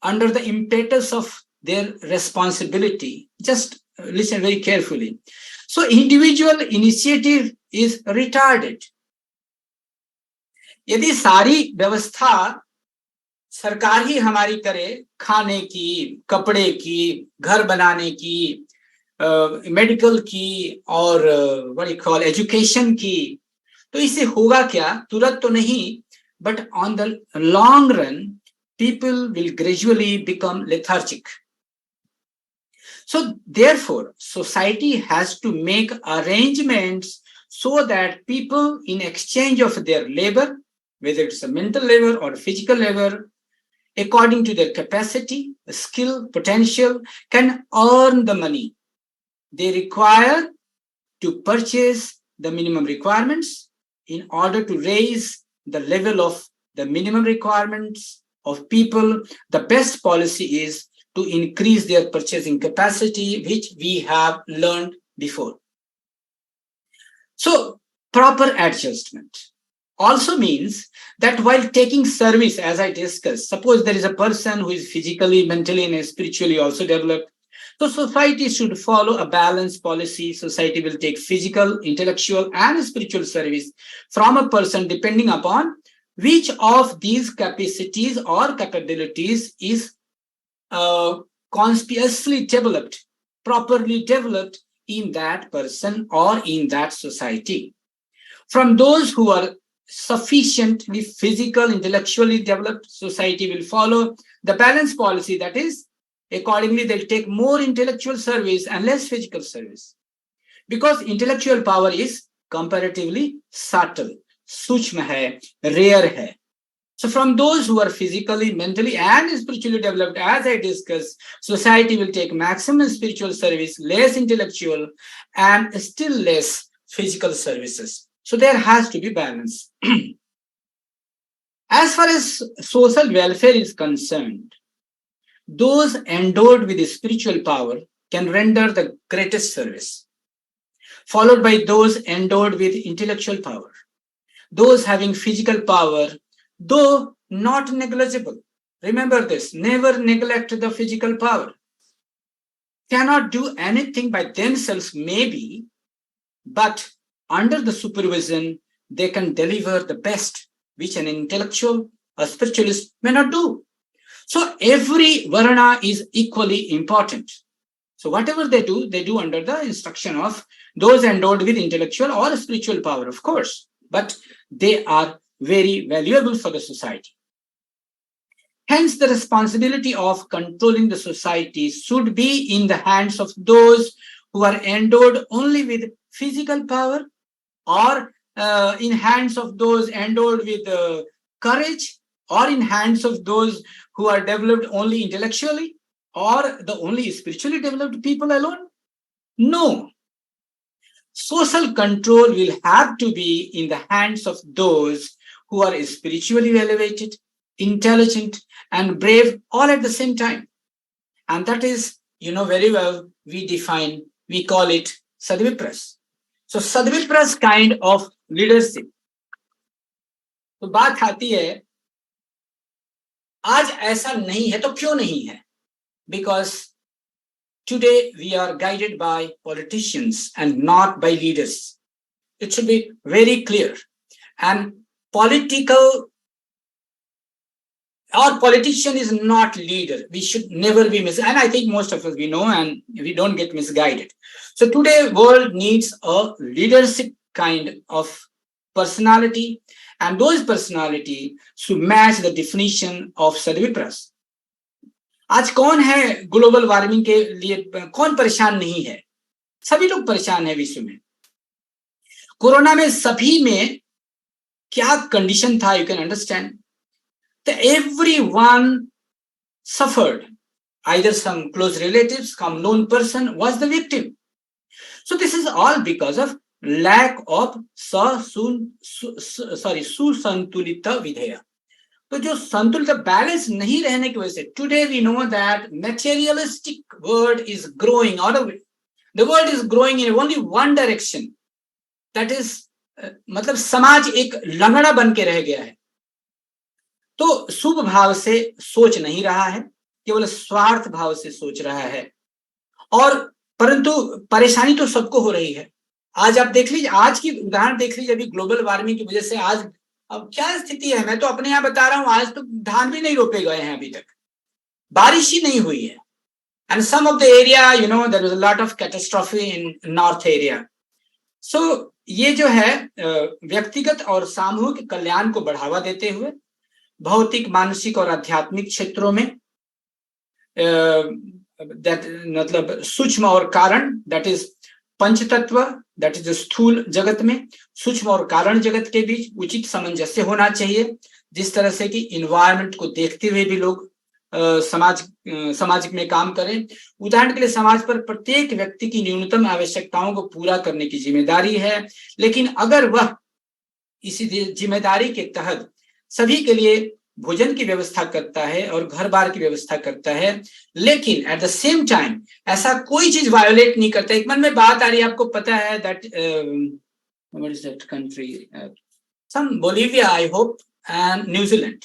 under the impetus of their responsibility, just listen very carefully. So individual initiative is retarded. यदि सारी व्यवस्था सरकार ही हमारी करे, खाने की, कपड़े की, घर बनाने की, मेडिकल की, और what you call एजुकेशन की, तो इससे होगा क्या? तुरंत तो नहीं, but on the long run, people will gradually become lethargic. So therefore, society has to make arrangements so that people, in exchange of their labor, whether it's a mental labor or physical labor, according to their capacity, skill, potential, can earn the money they require to purchase the minimum requirements. In order to raise the level of the minimum requirements of people, the best policy is to increase their purchasing capacity, which we have learned before. So, proper adjustment also means that while taking service, as I discussed, suppose there is a person who is physically, mentally, and spiritually also developed. So society should follow a balanced policy. Society will take physical, intellectual, and spiritual service from a person depending upon which of these capacities or capabilities is conspicuously developed, properly developed in that person or in that society. From those who are sufficiently physical, intellectually developed, society will follow the balanced policy. That is, accordingly, they'll take more intellectual service and less physical service. Because intellectual power is comparatively subtle, सूक्ष्म है, rare है. So from those who are physically, mentally, and spiritually developed, as I discussed, society will take maximum spiritual service, less intellectual, and still less physical services. So there has to be balance. As far as social welfare is concerned, those endowed with spiritual power can render the greatest service, followed by those endowed with intellectual power. Those having physical power, though not negligible, remember this, never neglect the physical power, cannot do anything by themselves maybe, but under the supervision, they can deliver the best, which an intellectual or spiritualist may not do. So every varna is equally important. So whatever they do under the instruction of those endowed with intellectual or spiritual power, of course, but they are very valuable for the society. Hence, the responsibility of controlling the society should be in the hands of those who are endowed only with physical power, or in hands of those endowed with courage, or in hands of those who are developed only intellectually, or the only spiritually developed people alone. No. Social control will have to be in the hands of those who are spiritually elevated, intelligent, and brave all at the same time. And that is, you know very well, we call it Sadvipras. So Sadvipras kind of leadership. तो बात आती है, आज ऐसा नहीं है तो क्यों नहीं है? Because today we are guided by politicians and not by leaders. It should be very clear. And political Our politician is not leader. We should never be and I think most of us we know, and we don't get misguided. So today world needs a leadership kind of personality, and those personality should match the definition of Sarvipras. आज कौन है global warming के लिए, कौन परेशान नहीं है? सभी लोग परेशान है विश्व में. कोरोना में सभी में क्या कंडीशन था, you can understand. Everyone suffered. Either some close relatives, some known person was the victim. So this is all because of lack of susantulita videya. तो जो संतुलित बैलेंस नहीं रहने की वजह से today we know that materialistic world is growing out of, the world is growing in only one direction, that is मतलब समाज एक लंगड़ा बन के रह गया है. तो शुभ भाव से सोच नहीं रहा है, केवल स्वार्थ भाव से सोच रहा है. और परंतु परेशानी तो सबको हो रही है. आज आप देख लीजिए, आज की उदाहरण देख लीजिए, अभी ग्लोबल वार्मिंग की वजह से आज अब क्या स्थिति है. मैं तो अपने यहाँ बता रहा हूं, आज तो धान भी नहीं रोपे गए हैं, अभी तक बारिश ही नहीं हुई है. And some of the area, you know, there was a lot of catastrophe in north area. So ये जो है व्यक्तिगत और सामूहिक कल्याण को बढ़ावा देते हुए भौतिक, मानसिक और आध्यात्मिक क्षेत्रों में मतलब सूक्ष्म और कारण, दैट इज पंचतत्व, दैट इज स्थूल जगत में सूक्ष्म और कारण जगत के बीच उचित सामंजस्य होना चाहिए, जिस तरह से कि इन्वायरमेंट को देखते हुए भी लोग समाज में काम करें. उदाहरण के लिए समाज पर प्रत्येक व्यक्ति की न्यूनतम आवश्यकताओं को पूरा करने की जिम्मेदारी है, लेकिन अगर वह इसी जिम्मेदारी के तहत सभी के लिए भोजन की व्यवस्था करता है और घर बार की व्यवस्था करता है, लेकिन एट द सेम टाइम ऐसा कोई चीज वायोलेट नहीं करता. एक मन में बात आ रही है, आपको पता है that what is that country, some Bolivia I hope and New Zealand.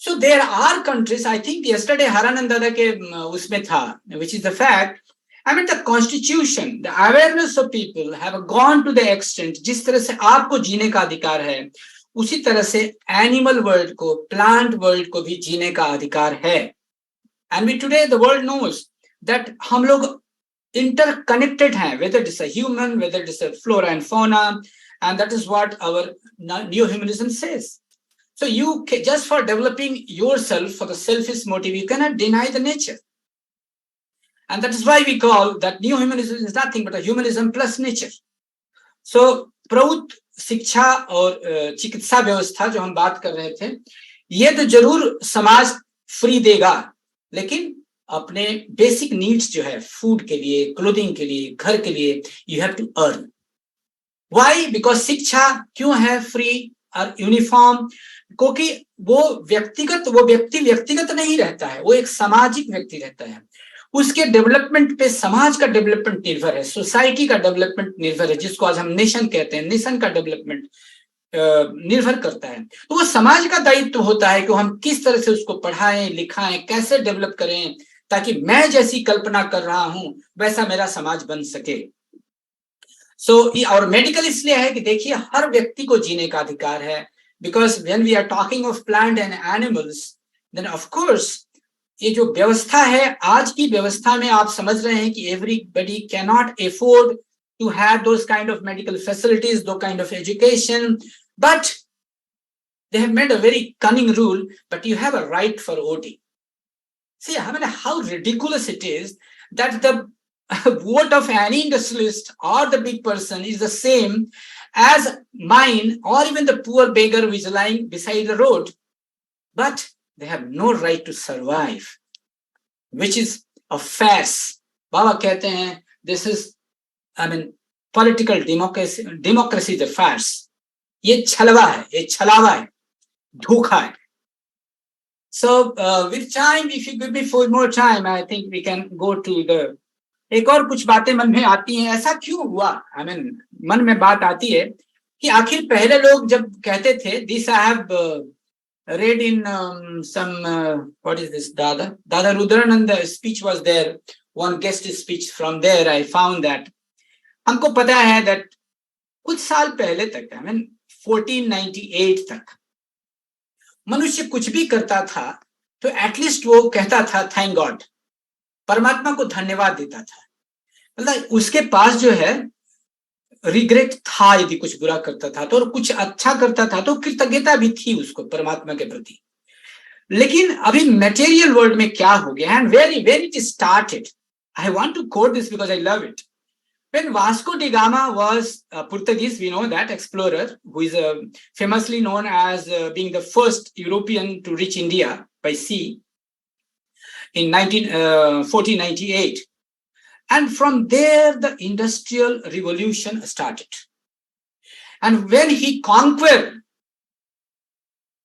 So there are countries, I think yesterday Haranand Dada के उसमें था, which is the fact. I mean the constitution, the awareness of people have gone to the extent, जिस तरह से आपको जीने का अधिकार है, उसी तरह से एनिमल वर्ल्ड को, प्लांट वर्ल्ड को भी जीने का अधिकार है. And we today the world knows that हम लोग इंटरकनेक्टेड हैं, whether it is a human, whether it is a flora and fauna, and that is what our new humanism says. So you just for developing yourself for the selfish motive, you cannot deny the nature. And that is why we call that new humanism is nothing but a humanism plus nature. So प्रौत शिक्षा और चिकित्सा व्यवस्था जो हम बात कर रहे थे, ये तो जरूर समाज फ्री देगा, लेकिन अपने बेसिक नीड्स जो है, फूड के लिए, क्लोथिंग के लिए, घर के लिए, you have to earn. Why? Because शिक्षा क्यों है फ्री और यूनिफॉर्म? क्योंकि वो व्यक्ति व्यक्तिगत नहीं रहता है, वो एक सामाजिक व्यक्ति रहता है. उसके डेवलपमेंट पे समाज का डेवलपमेंट निर्भर है, सोसाइटी का डेवलपमेंट निर्भर है, जिसको आज हम नेशन कहते हैं. नेशन का डेवलपमेंट निर्भर करता है. तो वो समाज का दायित्व होता है कि हम किस तरह से उसको पढ़ाएं, लिखाएं, कैसे डेवलप करें, ताकि मैं जैसी कल्पना कर रहा हूं वैसा मेरा समाज बन सके. सो और मेडिकल इसलिए है कि देखिए हर व्यक्ति को जीने का अधिकार है. Because when we are talking of plant and animals, then of course ये जो व्यवस्था है, आज की व्यवस्था में आप समझ रहे हैं कि everybody can not afford to have those kind of medical facilities, those kind of education, but they have made a very cunning rule, but you have a right for OT. See, I mean, how ridiculous it is that the vote of any industrialist or the big person is the same as mine or even the poor beggar who is lying beside the road, but they have no right to survive, which is a farce. Baba कहते हैं, this is, I mean, political democracy is a farce. ये छलवा है, ये छलावा है, धोखा है. So with time, if you give me 4 more time, I think we can go to the. एक और कुछ बातें मन में आती हैं, ऐसा क्यों हुआ? I mean, मन में बात आती है कि आखिर पहले लोग जब कहते थे, this I have read in some what is this, Dada Rudrananda speech was there, one guest speech from there. I found that हमको पता है that कुछ साल पहले तक, I mean 1498 तक मनुष्य कुछ भी करता था तो एटलीस्ट वो कहता था थैंक गॉड, परमात्मा को धन्यवाद देता था। मतलब उसके पास जो है रिग्रेट था, यदि कुछ बुरा करता था तो, और कुछ अच्छा करता था तो कृतज्ञता भी थी उसको परमात्मा के प्रति। लेकिन अभी मटेरियल वर्ल्ड में क्या हो गया, and where it started, I want to quote this because I love it. When Vasco da Gama was Portuguese, we know that explorer, who is famously known as being the first European to reach India by sea in 1498. And from there, the Industrial Revolution started. And when he conquered,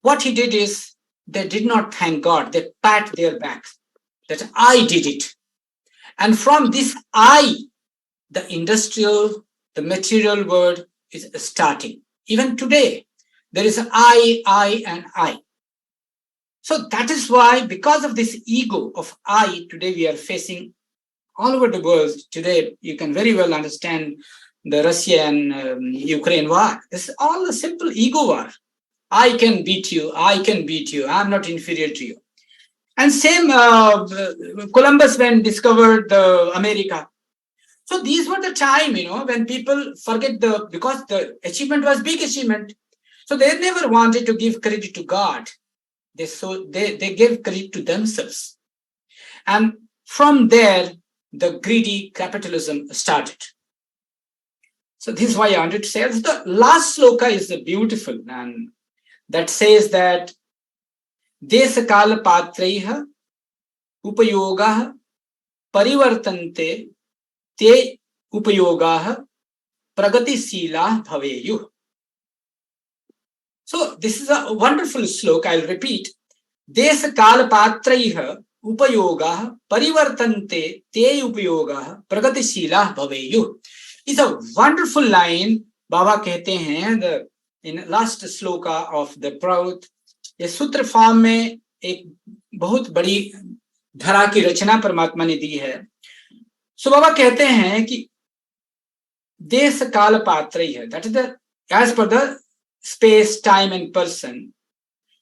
what he did is, they did not thank God. They pat their backs that I did it. And from this I, the industrial, the material world is starting. Even today, there is I, and I. So that is why, because of this ego of I, today we are facing all over the world. Today, you can very well understand the Russia and Ukraine war. This is all a simple ego war. I can beat you. I can beat you. I'm not inferior to you. And same Columbus when discovered the America. So these were the time, when people forget because the achievement was big achievement. So they never wanted to give credit to God. They gave credit to themselves. And from there, the greedy capitalism started. So this is why I wanted to say, the last sloka is beautiful, and that says that Desakala patraiha upayoga parivartante te upayogaः pragatisīlaः bhaveyuः. So this is a wonderful sloka. I'll repeat. Desakalapatraiः upayogaः parivartante te upayogaः pragatisīlaः bhaveyuh. It's a wonderful line. Baba कहते हैं in last sloka of the Prout. ये सूत्र form में एक बहुत बड़ी धरा की रचना परमात्मा ने दी है। सो बाबा कहते हैं कि देश काल पात्र ही है, दैट इज द एज पर the space time and person.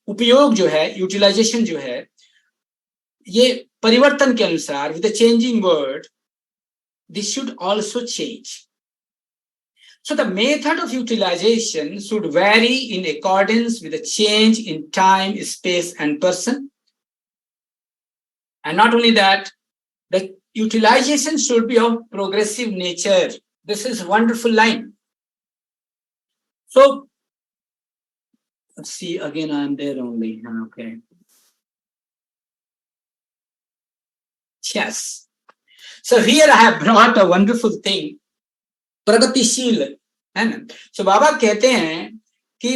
उपयोग जो है, यूटिलाइजेशन जो है, ये परिवर्तन के अनुसार, with the changing word, this should also change. So the method of utilization should vary in accordance with the change in time, space, and person. And not only that, the utilization should be of progressive nature. This is a wonderful line. So, let's see, again, I'm there only. Okay. Yes. So here I have brought a wonderful thing. प्रगतिशील है ना। सो बाबा कहते हैं कि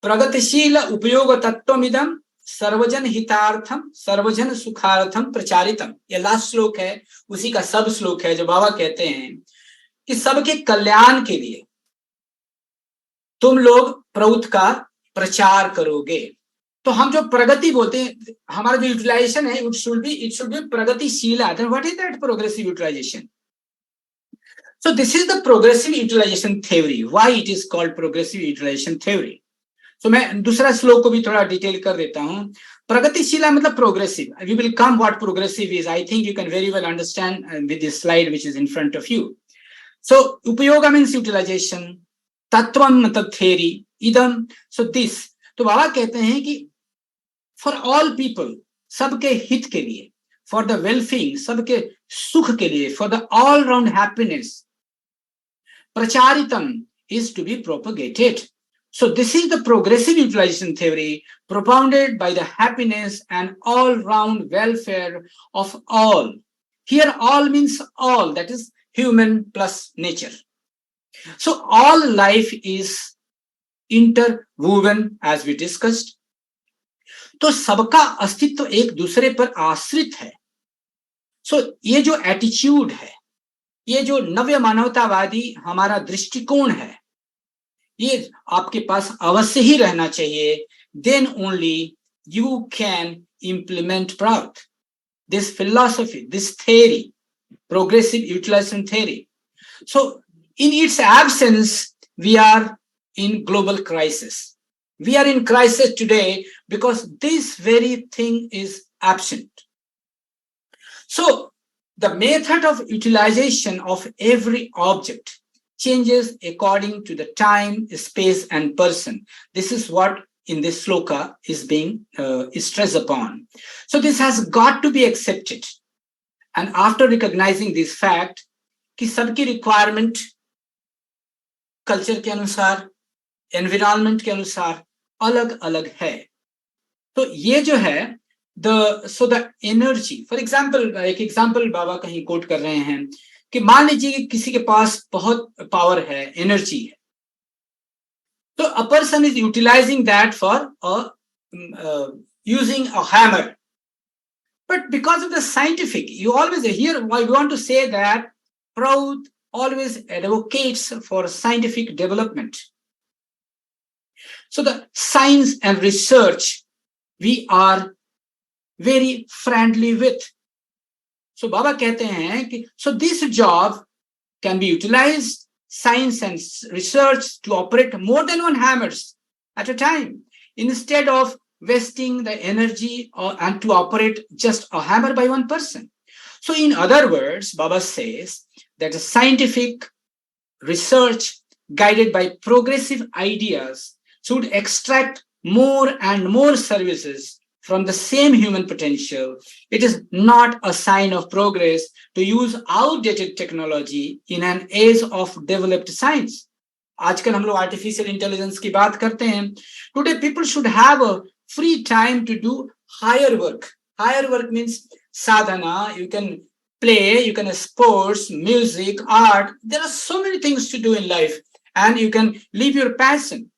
प्रगतिशील उपयोग तत्वमिदं सर्वजन हितार्थम सर्वजन सुखार्थम प्रचारितम। ये लास्ट श्लोक है, उसी का सब श्लोक है, जो बाबा कहते हैं कि सबके कल्याण के लिए तुम लोग प्रौत का प्रचार करोगे। तो हम जो प्रगति बोलते हैं, हमारा जो यूटिलाइजेशन है, इट शुड बी प्रगतिशील। Then what is that progressive utilization? So this is the progressive utilization theory. Why it is called progressive utilization theory? So मैं दूसरा श्लोक को भी थोड़ा डिटेल कर देता हूँ। प्रगतिशीला मतलब progressive. We will come what progressive is. I think you can very well understand with this slide which is in front of you. So उपयोग means utilization. तत्वम मतलब theory. इदम, so this. तो बाबा कहते हैं कि for all people, सबके हित के लिए, for the well-being, सबके सुख के लिए, for the all-round happiness, pracharitam is to be propagated. So this is the progressive utilization theory propounded by the happiness and all-round welfare of all. Here all means all, that is human plus nature. So all life is interwoven as we discussed. तो सबका अस्तित्व एक दूसरे पर आश्रित है। सो ये जो एटीट्यूड है, ये जो नव्य मानवतावादी हमारा दृष्टिकोण है, ये आपके पास अवश्य ही रहना चाहिए। Then only you can implement Prout, this philosophy, this theory, progressive utilization theory. So in its absence, we are in global crisis. We are in crisis today because this very thing is absent. So the method of utilization of every object changes according to the time, space, and person. This is what in this sloka is being stressed upon. So this has got to be accepted. And after recognizing this fact, कि सबकी requirement culture के अनुसार, environment के अनुसार अलग अलग है. तो ये जो है the energy, for example, एक example बाबा कहीं कोट कर रहे हैं कि मान लीजिए कि किसी के पास बहुत पावर है, एनर्जी है, तो a person is utilizing that for using a hammer. But because of the scientific, you always hear, I want to say that Prout always advocates for scientific development. So the science and research we are very friendly with. So Baba कहते हैं कि so this job can be utilized, science and research, to operate more than one hammers at a time instead of wasting the energy and to operate just a hammer by one person. So in other words, Baba says that a scientific research guided by progressive ideas should extract more and more services from the same human potential. It is not a sign of progress to use outdated technology in an age of developed science. आजकल हम लोग artificial intelligence की बात करते हैं. Today people should have a free time to do higher work. Higher work means sadhana. You can play, you can sports, music, art. There are so many things to do in life, and you can live your passion.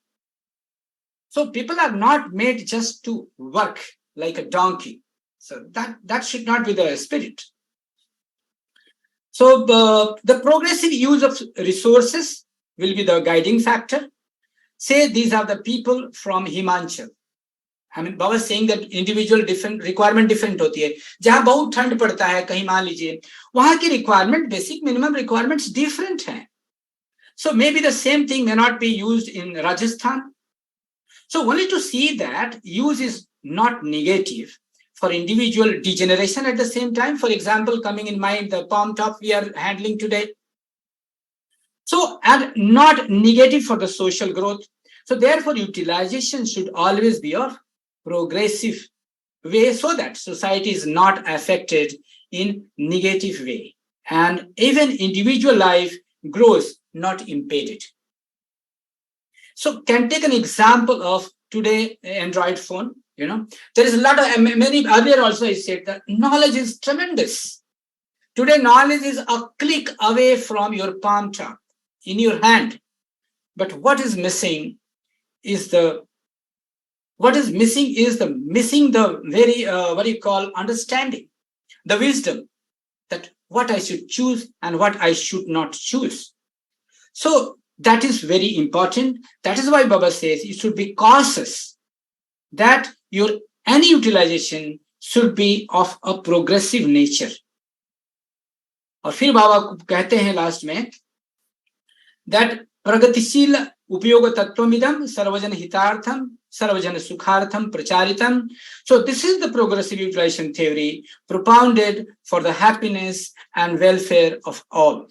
So people are not made just to work like a donkey. So that should not be the spirit. So the progressive use of resources will be the guiding factor. Say these are the people from Himachal. I mean, Baba saying that individual different requirement different होती है. जहाँ बहुत ठंड पड़ता है, कहीं मान लीजिए, वहाँ की requirement, basic minimum requirements different हैं. So maybe the same thing may not be used in Rajasthan. So only to see that use is not negative for individual degeneration at the same time. For example, coming in mind, the palm top we are handling today. So, and not negative for the social growth. So therefore, utilization should always be of progressive way so that society is not affected in negative way. And even individual life grows not impeded. So can take an example of today Android phone. You know, there is a lot of many earlier also I said that knowledge is tremendous. Today knowledge is a click away from your palm top in your hand. But what is missing is the very what you call understanding, the wisdom that what I should choose and what I should not choose. So that is very important. That is why Baba says you should be cautious that your any utilization should be of a progressive nature. और फिर बाबा कहते हैं last में that प्रगतिशील उपयोग तत्वमिदं सर्वजन हितार्थम सर्वजन सुखार्थम प्रचारितम. So this is the progressive utilization theory propounded for the happiness and welfare of all.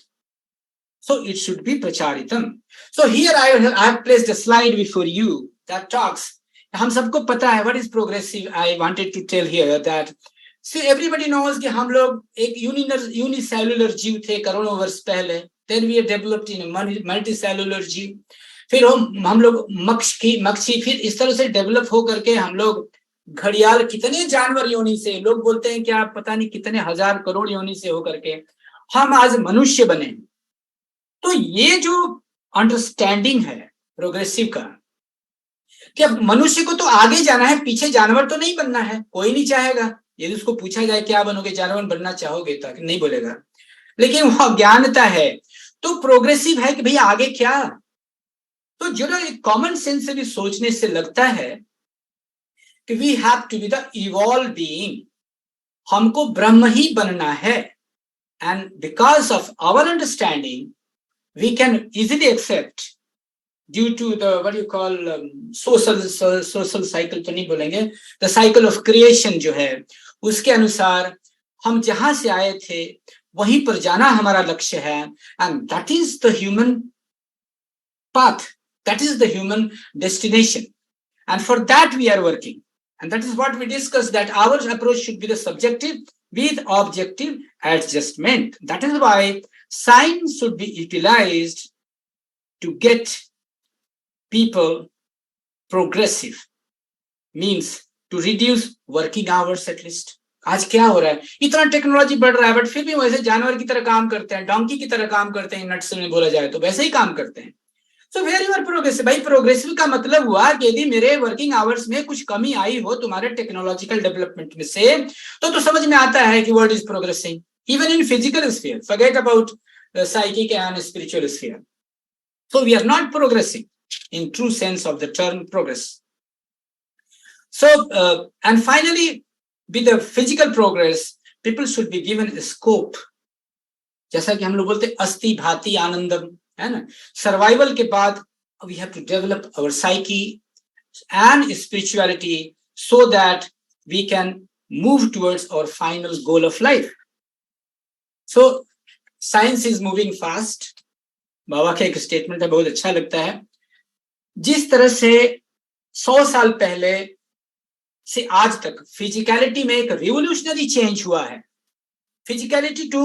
So it should be pracharitam. So here I have placed a slide before you that talks. हम सबको पता है what is progressive. I wanted to tell here that see everybody knows कि हम लोग एक unicellular जीव थे करोड़ों वर्ष पहले. Then we are developed in a multicellular जीव. फिर हम लोग मक्खी फिर इस तरह से डेवलप हो करके हम लोग घड़ियाल कितने जानवर योनि से लोग बोलते हैं कि आप पता नहीं कितने हजार करोड़ योनि से हो करके हम आज मनुष्य बने. तो ये जो अंडरस्टैंडिंग है प्रोग्रेसिव का कि अब मनुष्य को तो आगे जाना है, पीछे जानवर तो नहीं बनना है. कोई नहीं चाहेगा. यदि उसको पूछा जाए क्या बनोगे, जानवर बनना चाहोगे, तो नहीं बोलेगा. लेकिन वह ज्ञानता है तो प्रोग्रेसिव है कि भैया आगे क्या. तो जो ना एक कॉमन सेंस से भी सोचने से लगता है कि we have to be the evolve being, हमको ब्रह्म ही बनना है. And because of our understanding we can easily accept due to the what you call social cycle तो नहीं बोलेंगे, the cycle of creation जो है उसके अनुसार हम जहां से आए थे वहीं पर जाना हमारा लक्ष्य है, and that is the human path, that is the human destination, and for that we are working, and that is what we discussed, that our approach should be the subjective with objective adjustment. That is why science should be utilized to get people progressive, means to reduce working hours at least. आज क्या हो रहा है, इतना technology बढ़ रहा है but फिर भी वैसे जानवर की तरह काम करते हैं, डोंकी की तरह काम करते हैं, नट्स में बोला जाए तो वैसे ही काम करते हैं. सो वेरी वर प्रोग्रेसिव. भाई प्रोग्रेसिव का मतलब हुआ कि यदि मेरे वर्किंग आवर्स में कुछ कमी आई हो तुम्हारे टेक्नोलॉजिकल डेवलपमेंट में से तो समझ में आता है कि world is progressing even in physical sphere, forget about psychic and spiritual sphere. So we are not progressing in true sense of the term progress. So and finally with the physical progress people should be given a scope, जैसा कि हम लोग बोलते अस्ति भाति आनंदम है ना. Survival के बाद we have to develop our psyche and spirituality so that we can move towards our final goal of life. So science is moving fast. बाबा का एक स्टेटमेंट है, बहुत अच्छा लगता है. जिस तरह से 100 साल पहले से आज तक फिजिकलिटी में एक रिवोल्यूशनरी चेंज हुआ है, physicality to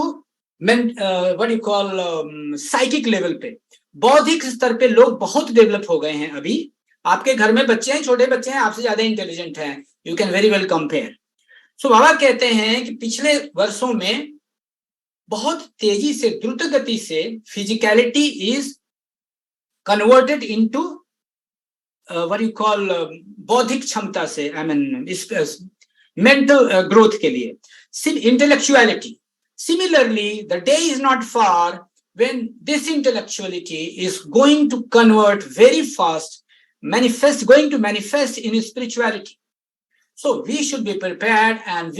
what you call psychic level पे, बौद्धिक स्तर पे लोग बहुत डेवलप हो गए हैं. अभी आपके घर में बच्चे हैं, छोटे बच्चे हैं, आपसे ज्यादा इंटेलिजेंट हैं, you can very well compare. So Baba कहते हैं कि पिछले वर्षों में बहुत तेजी से, द्रुत गति से physicality is converted into what you call बौद्धिक क्षमता से, I mean mental growth के लिए, intellectuality. Similarly, the day is not far when this intellectuality is going to convert very fast, going to manifest in spirituality. So we should be prepared, and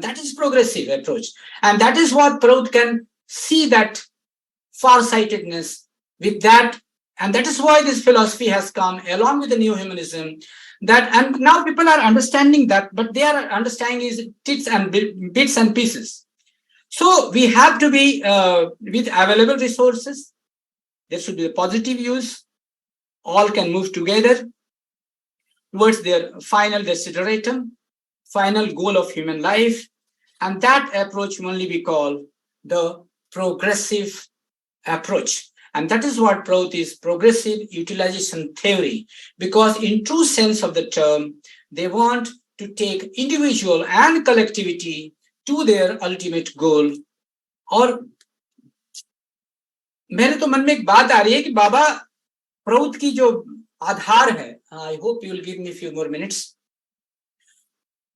that is progressive approach, and that is what Prout can see, that far-sightedness with that. And that is why this philosophy has come along with the new humanism, that, and now people are understanding that, but they are understanding is bits and pieces. So we have to be with available resources. There should be a positive use. All can move together towards their final desideratum, final goal of human life. And that approach only we call the progressive approach. And that is what Prout is, progressive utilization theory, because in true sense of the term, they want to take individual and collectivity to their ultimate goal. और मेरे तो मन में एक बात आ रही है कि बाबा प्रौत की जो आधार है, I hope you will give me few more minutes.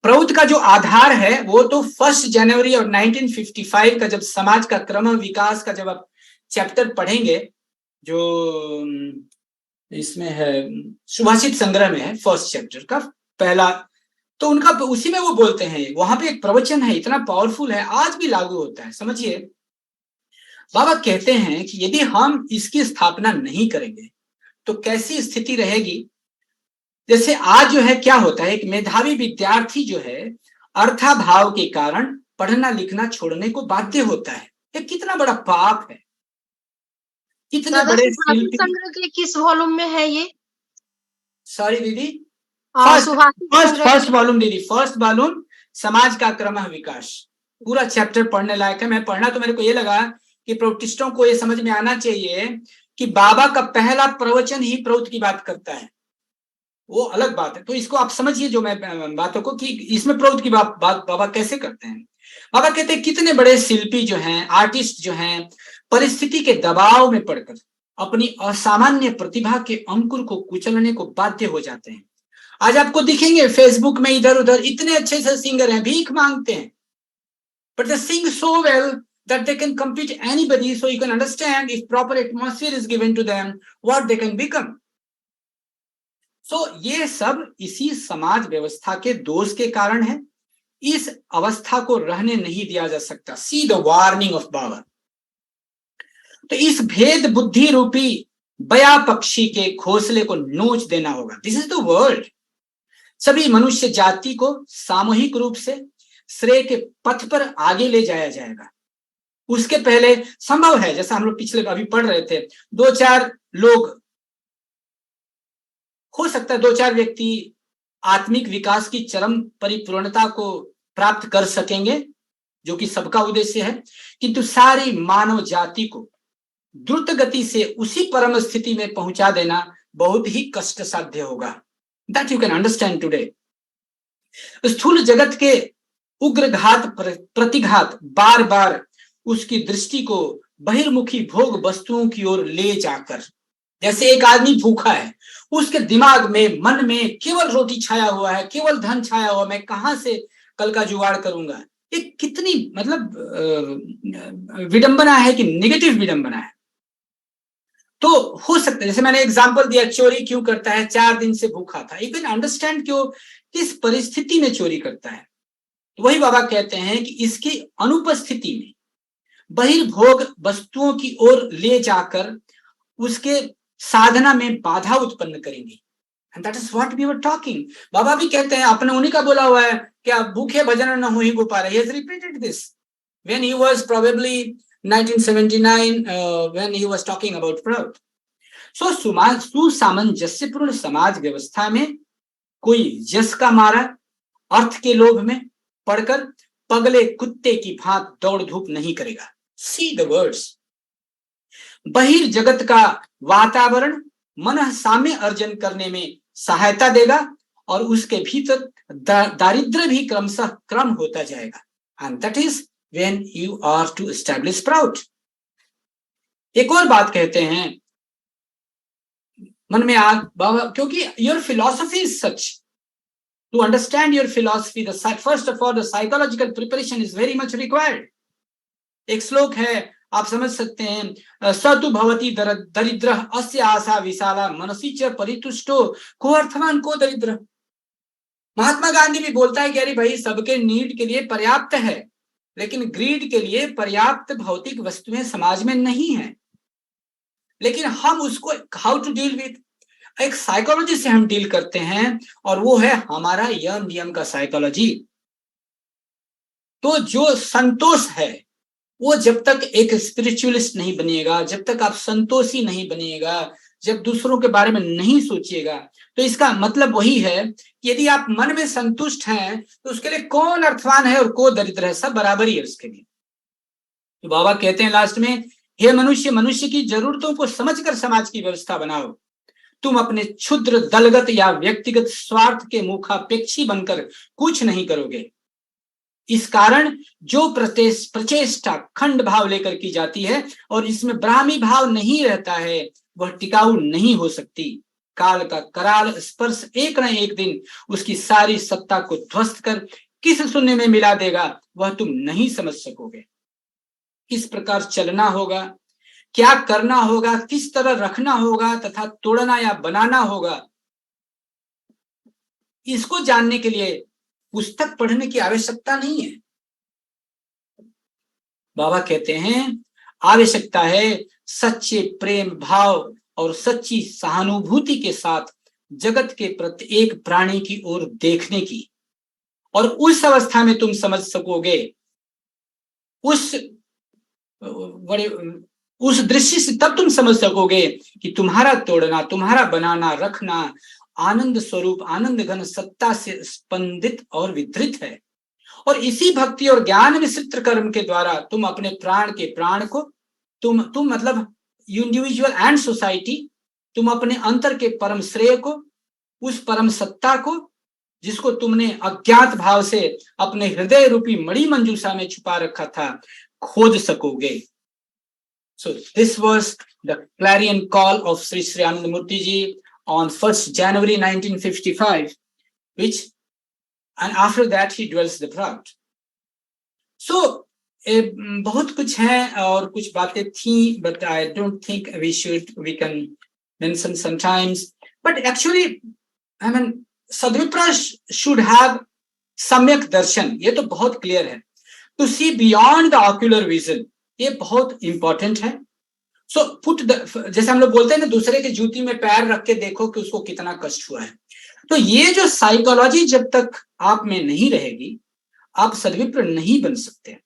Prout का जो आधार है वो तो 1 जनवरी और 1955 का जब समाज का क्रम विकास का जब आप चैप्टर पढ़ेंगे, जो इसमें है सुभाषित संग्रह में है, फर्स्ट चैप्टर का पहला, तो उनका उसी में वो बोलते हैं, वहां पे एक प्रवचन है, इतना पावरफुल है, आज भी लागू होता है. समझिए, बाबा कहते हैं कि यदि हम इसकी स्थापना नहीं करेंगे तो कैसी स्थिति रहेगी. जैसे आज जो है क्या होता है, एक मेधावी विद्यार्थी जो है अर्थाभाव के कारण पढ़ना लिखना छोड़ने को बाध्य होता है. ये कितना बड़ा पाप है. कितने बड़े संग्रह के किस वॉल्यूम में है ये? सॉरी दीदी, फर्स्ट वॉल्यूम दीदी, फर्स्ट वॉल्यूम समाज का क्रम विकास, पूरा चैप्टर पढ़ने लायक है. मैं पढ़ना तो मेरे को ये लगा कि प्रोटिस्टों को ये समझ में आना चाहिए कि बाबा का पहला प्रवचन ही प्रौत की बात करता है, वो अलग बात है. तो इसको आप समझिए जो मैं बातों को, कि इसमें प्रौत की बात बाबा कैसे करते हैं. बाबा कहते हैं कितने बड़े शिल्पी जो हैं, आर्टिस्ट जो हैं, परिस्थिति के दबाव में पड़कर अपनी असामान्य प्रतिभा के अंकुर को कुचलने को बाध्य हो जाते हैं. आज आपको दिखेंगे फेसबुक में इधर उधर इतने अच्छे से सिंगर हैं, भीख मांगते हैं, but they sing so well that they can compete anybody, so you can understand if proper atmosphere is given to them what they can become. So ये सब इसी समाज व्यवस्था के दोष के कारण है. इस अवस्था को रहने नहीं दिया जा सकता. सी द वार्निंग ऑफ बाबा. तो इस भेद बुद्धि रूपी बया पक्षी के घोंसले को नोच देना होगा। This is the world. सभी मनुष्य जाति को सामूहिक रूप से श्रेय के पथ पर आगे ले जाया जाएगा। उसके पहले संभव है, जैसा हम लोग पिछले अभी पढ़ रहे थे, 2-4 लोग, हो सकता है 2-4 व्यक्ति आत्मिक विकास की चरम परिपूर्णता को प्राप्त कर सकेंगे, जो कि सबका उद्देश्य है, किंतु सारी मानव जाति को द्रुत गति से उसी परम स्थिति में पहुंचा देना बहुत ही कष्ट साध्य होगा। That you can understand today. स्थूल जगत के उग्र घात प्रतिघात बार बार उसकी दृष्टि को बहिर्मुखी भोग वस्तुओं की ओर ले जाकर, जैसे एक आदमी भूखा है, उसके दिमाग में, मन में केवल रोटी छाया हुआ है, केवल धन छाया हुआ, मैं कहां से कल का जुगाड़ करूंगा। ये कितनी मतलब विडंबना है कि नेगेटिव विडंबना है। तो हो सकता है, जैसे मैंने एग्जांपल दिया, चोरी क्यों करता है, 4 दिन से भूखा था। यू कैन अंडरस्टैंड क्यों, किस परिस्थिति में चोरी करता है। तो वही बाबा कहते हैं कि इसकी अनुपस्थिति में बहिर्भोग वस्तुओं की ओर ले जाकर उसके साधना में बाधा उत्पन्न करेंगे। And that is what we were talking. Baba भी कहते हैं, आपने उन्हीं का बोला हुआ है कि आप भूखे भजन न हो ही गोपाल। He has repeated this when he was probably 1979 when he was talking about Prout. So सुसामंजस्यपूर्ण समाज व्यवस्था में कोई यश का मारा अर्थ के लोभ में पड़कर पगले कुत्ते की भांत दौड़ धूप नहीं करेगा। See the words. बहिर्जगत का वातावरण मन साम्य अर्जन करने में सहायता देगा और उसके भीतर दारिद्र्य भी क्रमशः क्रम होता जाएगा। And that is when you are to establish Prout. एक और बात कहते हैं मन में बाबा, क्योंकि your philosophy is such, to understand your philosophy, first of all the psychological preparation is very much required. एक श्लोक है, आप समझ सकते हैं, सतु भवति दरिद्र अस्य आशा विशाला मनसी च परितुष्टो को अर्थवान को दरिद्र। महात्मा गांधी भी बोलता है कि अरे भाई, सबके नीड के लिए पर्याप्त है, लेकिन ग्रीड के लिए पर्याप्त भौतिक वस्तुएं समाज में नहीं है। लेकिन हम उसको हाउ टू डील विद, एक साइकोलॉजी से हम डील करते हैं, और वो है हमारा यम नियम का साइकोलॉजी। तो जो संतोष है, वो जब तक एक स्पिरिचुअलिस्ट नहीं बनिएगा, जब तक आप संतोषी नहीं बनिएगा, जब दूसरों के बारे में नहीं सोचिएगा, तो इसका मतलब वही है कि यदि आप मन में संतुष्ट हैं तो उसके लिए कौन अर्थवान है और कौन दरिद्र है, सब बराबर ही है उसके लिए। तो बाबा कहते हैं लास्ट में, हे मनुष्य, मनुष्य की जरूरतों को समझकर समाज की व्यवस्था बनाओ। तुम अपने क्षुद्र दलगत या व्यक्तिगत स्वार्थ के मुखापेक्षी बनकर कुछ नहीं करोगे। इस कारण जो प्रचेष्टा खंड भाव लेकर की जाती है और इसमें ब्राह्मी भाव नहीं रहता है, वह टिकाऊ नहीं हो सकती। काल का कराल स्पर्श एक न एक दिन उसकी सारी सत्ता को ध्वस्त कर किस शून्य में मिला देगा, वह तुम नहीं समझ सकोगे। किस प्रकार चलना होगा, क्या करना होगा, किस तरह रखना होगा तथा तोड़ना या बनाना होगा, इसको जानने के लिए पुस्तक पढ़ने की आवश्यकता नहीं है। बाबा कहते हैं आवश्यकता है सच्चे प्रेम भाव और सच्ची सहानुभूति के साथ जगत के प्रत्येक प्राणी की ओर देखने की, और उस अवस्था में तुम समझ सकोगे, उस दृष्टि से तब तुम समझ सकोगे कि तुम्हारा तोड़ना, तुम्हारा बनाना, रखना आनंद स्वरूप, आनंद घन सत्ता से स्पंदित और विधृत है। और इसी भक्ति और ज्ञान मिश्रित कर्म के द्वारा तुम अपने प्राण के प्राण को, तुम मतलब इंडिविजुअल एंड सोसाइटी, तुम अपने अंतर के परम श्रेय को, उस परम सत्ता को जिसको तुमने अज्ञात भाव से अपने हृदय रूपी मणि मंजूषा में छुपा रखा था, खोज सकोगे। So this was the clarion call of Sri Sri Anandamurti ji on 1st January 1955, and after that he dwells the Prout. So बहुत कुछ है और कुछ बातें थी, but I don't think we can mention sometimes. But actually, I mean, Sadvipra should have सम्यक दर्शन, ये तो बहुत क्लियर है। To see beyond the ocular vision, ये बहुत इंपॉर्टेंट है। सो जैसे हम लोग बोलते हैं ना, दूसरे के जूती में पैर रख के देखो कि उसको कितना कष्ट हुआ है। तो ये जो साइकोलॉजी जब तक आप में नहीं रहेगी, आप सद्विप्र नहीं बन सकते।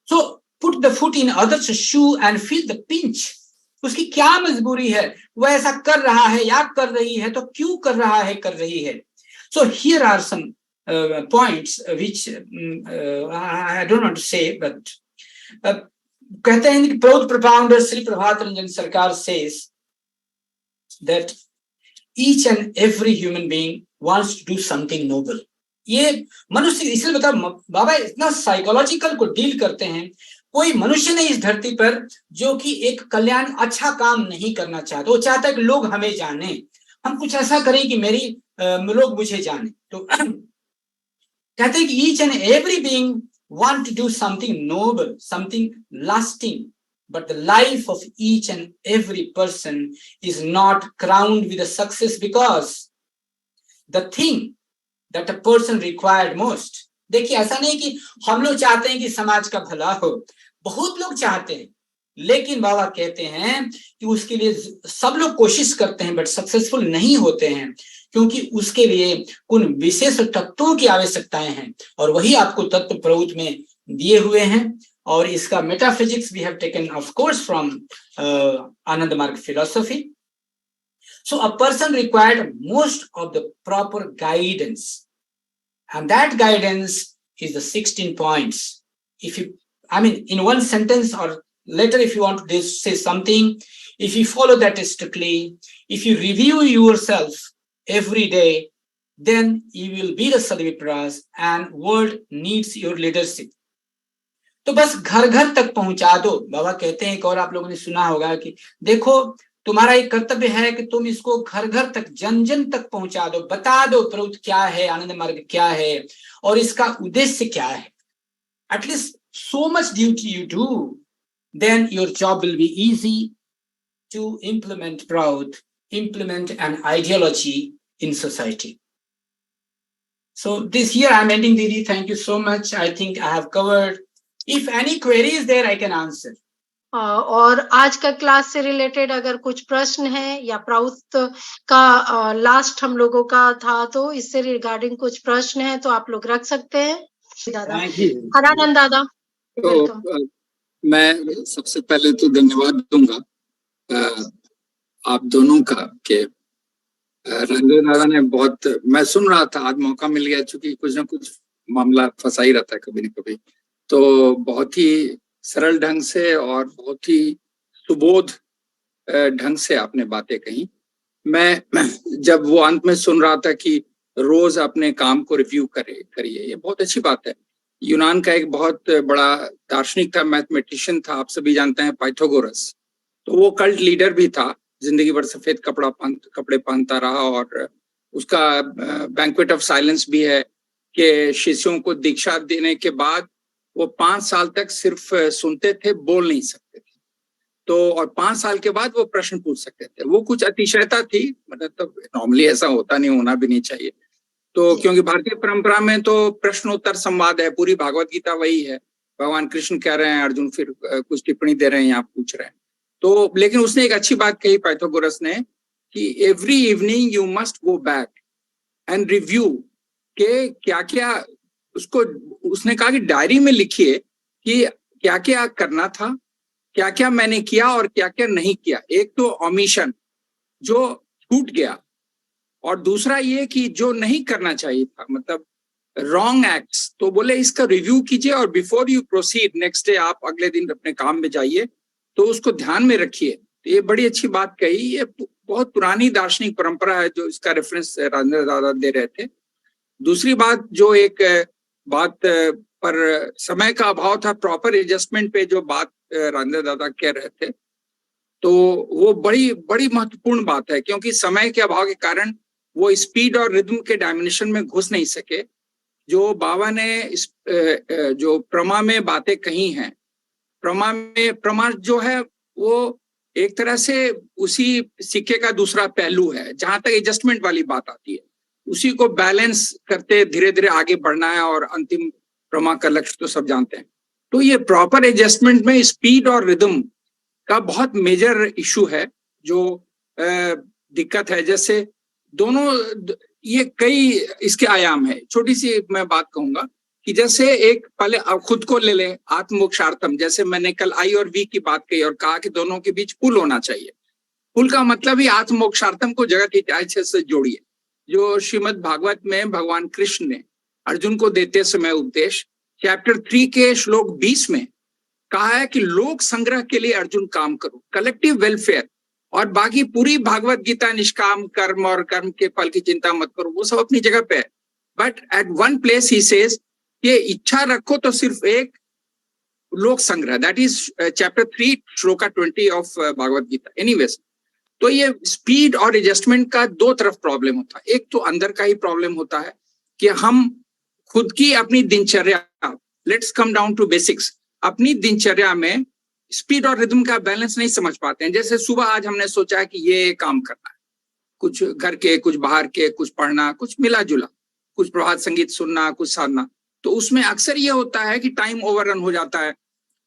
So put the foot in others shoe and feel the pinch. उसकी क्या मजबूरी है, वह ऐसा कर रहा है या कर रही है, तो क्यों कर रहा है, कर रही है। So here are some points which I don't want to say, but कहते हैं कि प्रौढ़ propounder Shri Prabhat Ranjan Sarkar says that each and every human being wants to do something noble. ये मनुष्य, इसलिए बता बाबा इतना साइकोलॉजिकल को डील करते हैं। कोई मनुष्य नहीं इस धरती पर जो कि एक कल्याण अच्छा काम नहीं करना चाहता। वो चाहता है कि लोग हमें जाने, हम कुछ ऐसा करें कि लोग मुझे जाने। तो कहते हैं कि each and every being want to do something noble, something lasting, but the life of each and every person is not crowned with a success because the thing that a person required most. देखिए, ऐसा नहीं कि हम लोग चाहते हैं कि समाज का भला हो, बहुत लोग चाहते हैं, लेकिन बाबा कहते हैं कि उसके लिए सब लोग कोशिश करते हैं बट सक्सेसफुल नहीं होते हैं, क्योंकि उसके लिए कुछ विशेष तत्वों की आवश्यकताएं हैं, और वही आपको तत्व प्रौत में दिए हुए हैं। और इसका metaphysics we have taken of course from Ananda Marga philosophy. So a person required most of the proper guidance, and that guidance is the 16 points. If you, I mean, in one sentence or later, if you want to say something, if you follow that strictly, if you review yourself every day, then you will be the Sadvipras and world needs your leadership. तो बस घर घर तक पहुंचा दो। बाबा कहते हैं, एक और आप लोगों ने सुना होगा कि देखो, तुम्हारा एक कर्तव्य है कि तुम इसको घर घर तक, जन जन तक पहुंचा दो, बता दो प्रौत क्या है, आनंद मार्ग क्या है और इसका उद्देश्य क्या है। At least so much duty you do, then your job will be easy to implement Prout, implement an ideology in society. So this here I'm ending, Didi. Thank you so much. I think I have covered. If any query is there, I can answer. और आज का class से related अगर कुछ प्रश्न है या प्राउत का लास्ट हम लोगों का था, तो इससे रिगार्डिंग कुछ प्रश्न है तो आप लोग रख सकते हैं। दादा हरानंद दादा, वेलकम। मैं सबसे पहले तो धन्यवाद दूंगा आप दोनों का कि रंजन दादा ने बहुत, मैं सुन रहा था, आज मौका मिल गया, चूंकि कुछ ना कुछ मामला फंसा ही रहता है कभी न कभी, तो बहुत ही सरल ढंग से और बहुत ही सुबोध ढंग से आपने बातें कही। मैं जब वो अंत में सुन रहा था कि रोज अपने काम को रिव्यू करिए, ये बहुत अच्छी बात है। यूनान का एक बहुत बड़ा दार्शनिक था, मैथमेटिशियन था, आप सभी जानते हैं, पाइथागोरस। तो वो कल्ट लीडर भी था, जिंदगी भर सफेद कपड़े पहनता रहा, और उसका बैंक्वेट ऑफ साइलेंस भी है कि शिष्यों को दीक्षा देने के बाद वो 5 साल तक सिर्फ सुनते थे, बोल नहीं सकते थे। तो और 5 साल के बाद वो प्रश्न पूछ सकते थे। वो कुछ अतिशयता थी, मतलब नॉर्मली ऐसा होता नहीं, होना भी नहीं चाहिए। तो क्योंकि भारतीय परंपरा में तो प्रश्नोत्तर संवाद है, पूरी भागवत गीता वही है, भगवान कृष्ण कह रहे हैं, अर्जुन फिर कुछ टिप्पणी दे रहे हैं, यहाँ पूछ रहे हैं। तो लेकिन उसने एक अच्छी बात कही पाइथागोरस ने कि every evening you must go back and review के क्या क्या, उसको उसने कहा कि डायरी में लिखिए कि क्या क्या करना था, क्या क्या मैंने किया और क्या क्या नहीं किया। एक तो ओमिशन जो छूट गया, और दूसरा ये कि जो नहीं करना चाहिए था, मतलब रॉन्ग एक्ट्स, तो बोले इसका रिव्यू कीजिए और before you proceed next day आप अगले दिन अपने काम में जाइए, तो उसको ध्यान में रखिए। तो ये बड़ी अच्छी बात कही। ये बहुत पुरानी दार्शनिक परंपरा है जो इसका रेफरेंस राजेंद्र दादा दे रहे थे। दूसरी बात, जो एक बात पर समय का अभाव था, प्रॉपर एडजस्टमेंट पे जो बात राजेंद्र दादा कह रहे थे, तो वो बड़ी बड़ी महत्वपूर्ण बात है, क्योंकि समय के अभाव के कारण वो स्पीड और रिदम के डायमेंशन में घुस नहीं सके। जो बाबा ने जो प्रमा में बातें कही हैं, प्रमा जो है वो एक तरह से उसी सिक्के का दूसरा पहलू है। जहां तक एडजस्टमेंट वाली बात आती है, उसी को बैलेंस करते धीरे धीरे आगे बढ़ना है, और अंतिम प्रमा का लक्ष्य तो सब जानते हैं। तो ये प्रॉपर एडजस्टमेंट में स्पीड और रिदम का बहुत मेजर इशू है, जो दिक्कत है। जैसे दोनों ये कई इसके आयाम है। छोटी सी मैं बात कहूंगा कि जैसे एक पहले आप खुद को ले लें, आत्मोक्षार्थम, जैसे मैंने कल आई और वी की बात कही और कहा कि दोनों के बीच पुल होना चाहिए। पुल का मतलब ही आत्मोक्षार्थम को जगत हिताय से जोड़िए, जो श्रीमद् भागवत में भगवान कृष्ण ने अर्जुन को देते समय उपदेश चैप्टर 3 के श्लोक 20 में कहा है कि लोक संग्रह के लिए अर्जुन काम करो, कलेक्टिव वेलफेयर, और बाकी पूरी भागवत गीता निष्काम कर्म और कर्म के फल की चिंता मत करो, वो सब अपनी जगह पे है। But at one place he says ये इच्छा रखो तो सिर्फ एक लोक संग्रह, that is chapter 3 shloka 20 of Bhagavad Gita. Anyways, तो ये स्पीड और एडजस्टमेंट का दो तरफ प्रॉब्लम होता है। एक तो अंदर का ही प्रॉब्लम होता है कि हम खुद की अपनी दिनचर्या, let's come down to basics, अपनी दिनचर्या में स्पीड और रिदम का बैलेंस नहीं समझ पाते हैं। जैसे सुबह आज हमने सोचा कि ये काम करना है, कुछ घर के, कुछ बाहर के, कुछ पढ़ना, कुछ मिला जुला, कुछ प्रभात संगीत सुनना, कुछ साधना, तो उसमें अक्सर ये होता है कि टाइम ओवररन हो जाता है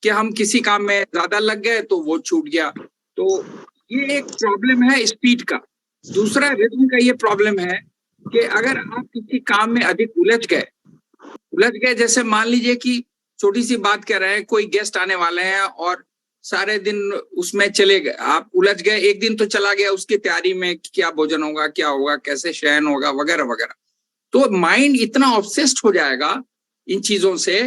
कि हम किसी काम में ज्यादा लग गए तो वो छूट गया। तो ये एक प्रॉब्लम है स्पीड का। दूसरा रिदम का ये प्रॉब्लम है कि अगर आप किसी काम में अधिक उलझ गए, जैसे मान लीजिए कि छोटी सी बात कह रहे हैं, कोई गेस्ट आने वाले हैं और सारे दिन उसमें चले गए, आप उलझ गए, एक दिन तो चला गया उसकी तैयारी में, क्या भोजन होगा, क्या होगा, कैसे शयन होगा, वगैरह वगैरह। तो माइंड इतना ऑब्सेस्ड हो जाएगा इन चीजों से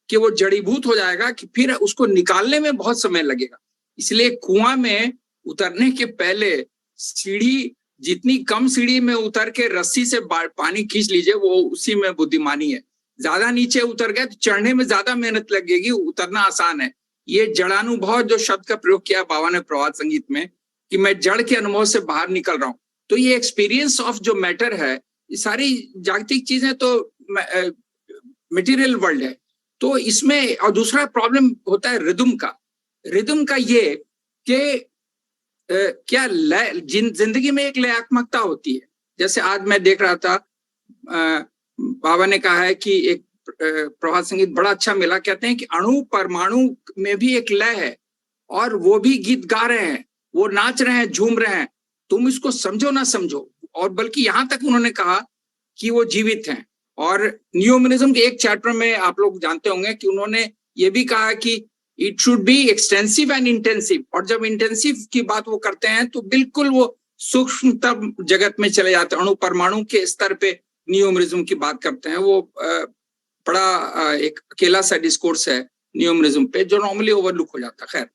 कि वो जड़ीभूत हो जाएगा कि फिर उसको निकालने में बहुत समय लगेगा। इसलिए कुआं में उतरने के पहले सीढ़ी, जितनी कम सीढ़ी में उतर के रस्सी से पानी खींच लीजिए, वो उसी में बुद्धिमानी है। ज्यादा नीचे उतर गए तो चढ़ने में ज्यादा मेहनत लगेगी, उतरना आसान है। ये जड़ानुभव जो शब्द का प्रयोग किया बाबा ने प्रभात संगीत में कि मैं जड़ के अनुभव से बाहर निकल रहा हूं, तो ये एक्सपीरियंस ऑफ जो मैटर है, ये सारी जागतिक चीजें तो मटेरियल वर्ल्ड है। तो इसमें और दूसरा प्रॉब्लम होता है रिदम का ये कि क्या जिंदगी में एक लयात्मकता होती है। जैसे आज मैं देख रहा था, बाबा ने कहा है कि एक प्रभात संगीत बड़ा अच्छा मिला, कहते हैं कि अणु परमाणु में भी एक लय है और वो भी गीत गा रहे हैं, वो नाच रहे हैं, झूम रहे हैं, तुम इसको समझो ना समझो। और बल्कि यहां तक उन्होंने कहा कि वो जीवित हैं। और न्यूमनिज्म के एक चैप्टर में आप लोग जानते होंगे कि उन्होंने ये भी कहा कि it should B extensive and intensive, और जब इंटेंसिव की बात वो करते हैं तो बिल्कुल वो सूक्ष्मतम जगत में चले जाते हैं, अणु परमाणु के स्तर पे न्यूमरिज्म की बात करते हैं। वो बड़ा एक अकेला सा डिस्कोर्स है न्यूमरिज्म पे, जो नॉर्मली ओवरलुक हो जाता है। खैर,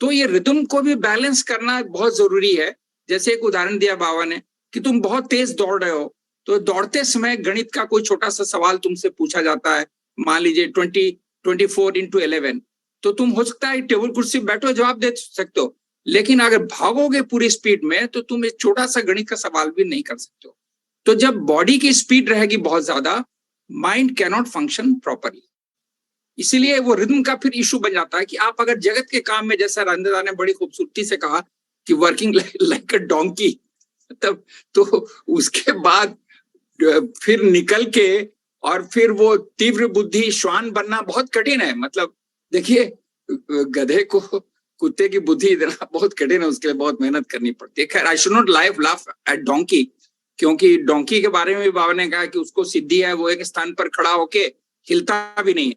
तो ये रिदम को भी बैलेंस करना बहुत जरूरी है। जैसे एक उदाहरण दिया बाबा ने कि तुम बहुत तेज दौड़ रहे हो, तो दौड़ते समय गणित का कोई छोटा सा सवाल तुमसे पूछा जाता है, मान लीजिए 24 × 11, तो तुम हो सकता है टेबल कुर्सी बैठो जवाब दे सकते हो, लेकिन अगर भागोगे पूरी स्पीड में तो तुम एक छोटा सा गणित का सवाल भी नहीं कर सकते हो। तो जब बॉडी की स्पीड रहेगी बहुत ज्यादा, mind can not function properly. इसीलिए वो रिदम का फिर इशू बन जाता है कि आप अगर जगत के काम में, जैसा रंजदा ने बड़ी खूबसूरती से कहा कि वर्किंग लाइक अ डोंकी, तब तो उसके बाद फिर निकल के और फिर वो तीव्र बुद्धि श्वान बनना बहुत कठिन है। मतलब देखिए, गधे को कुत्ते की बुद्धि देना बहुत कठिन है, उसके लिए बहुत मेहनत करनी पड़ती है। खैर, I should not laugh at donkey, क्योंकि डोंकी के बारे में भी बाबा ने कहा कि उसको सिद्धि है, वो एक स्थान पर खड़ा होके हिलता भी नहीं है,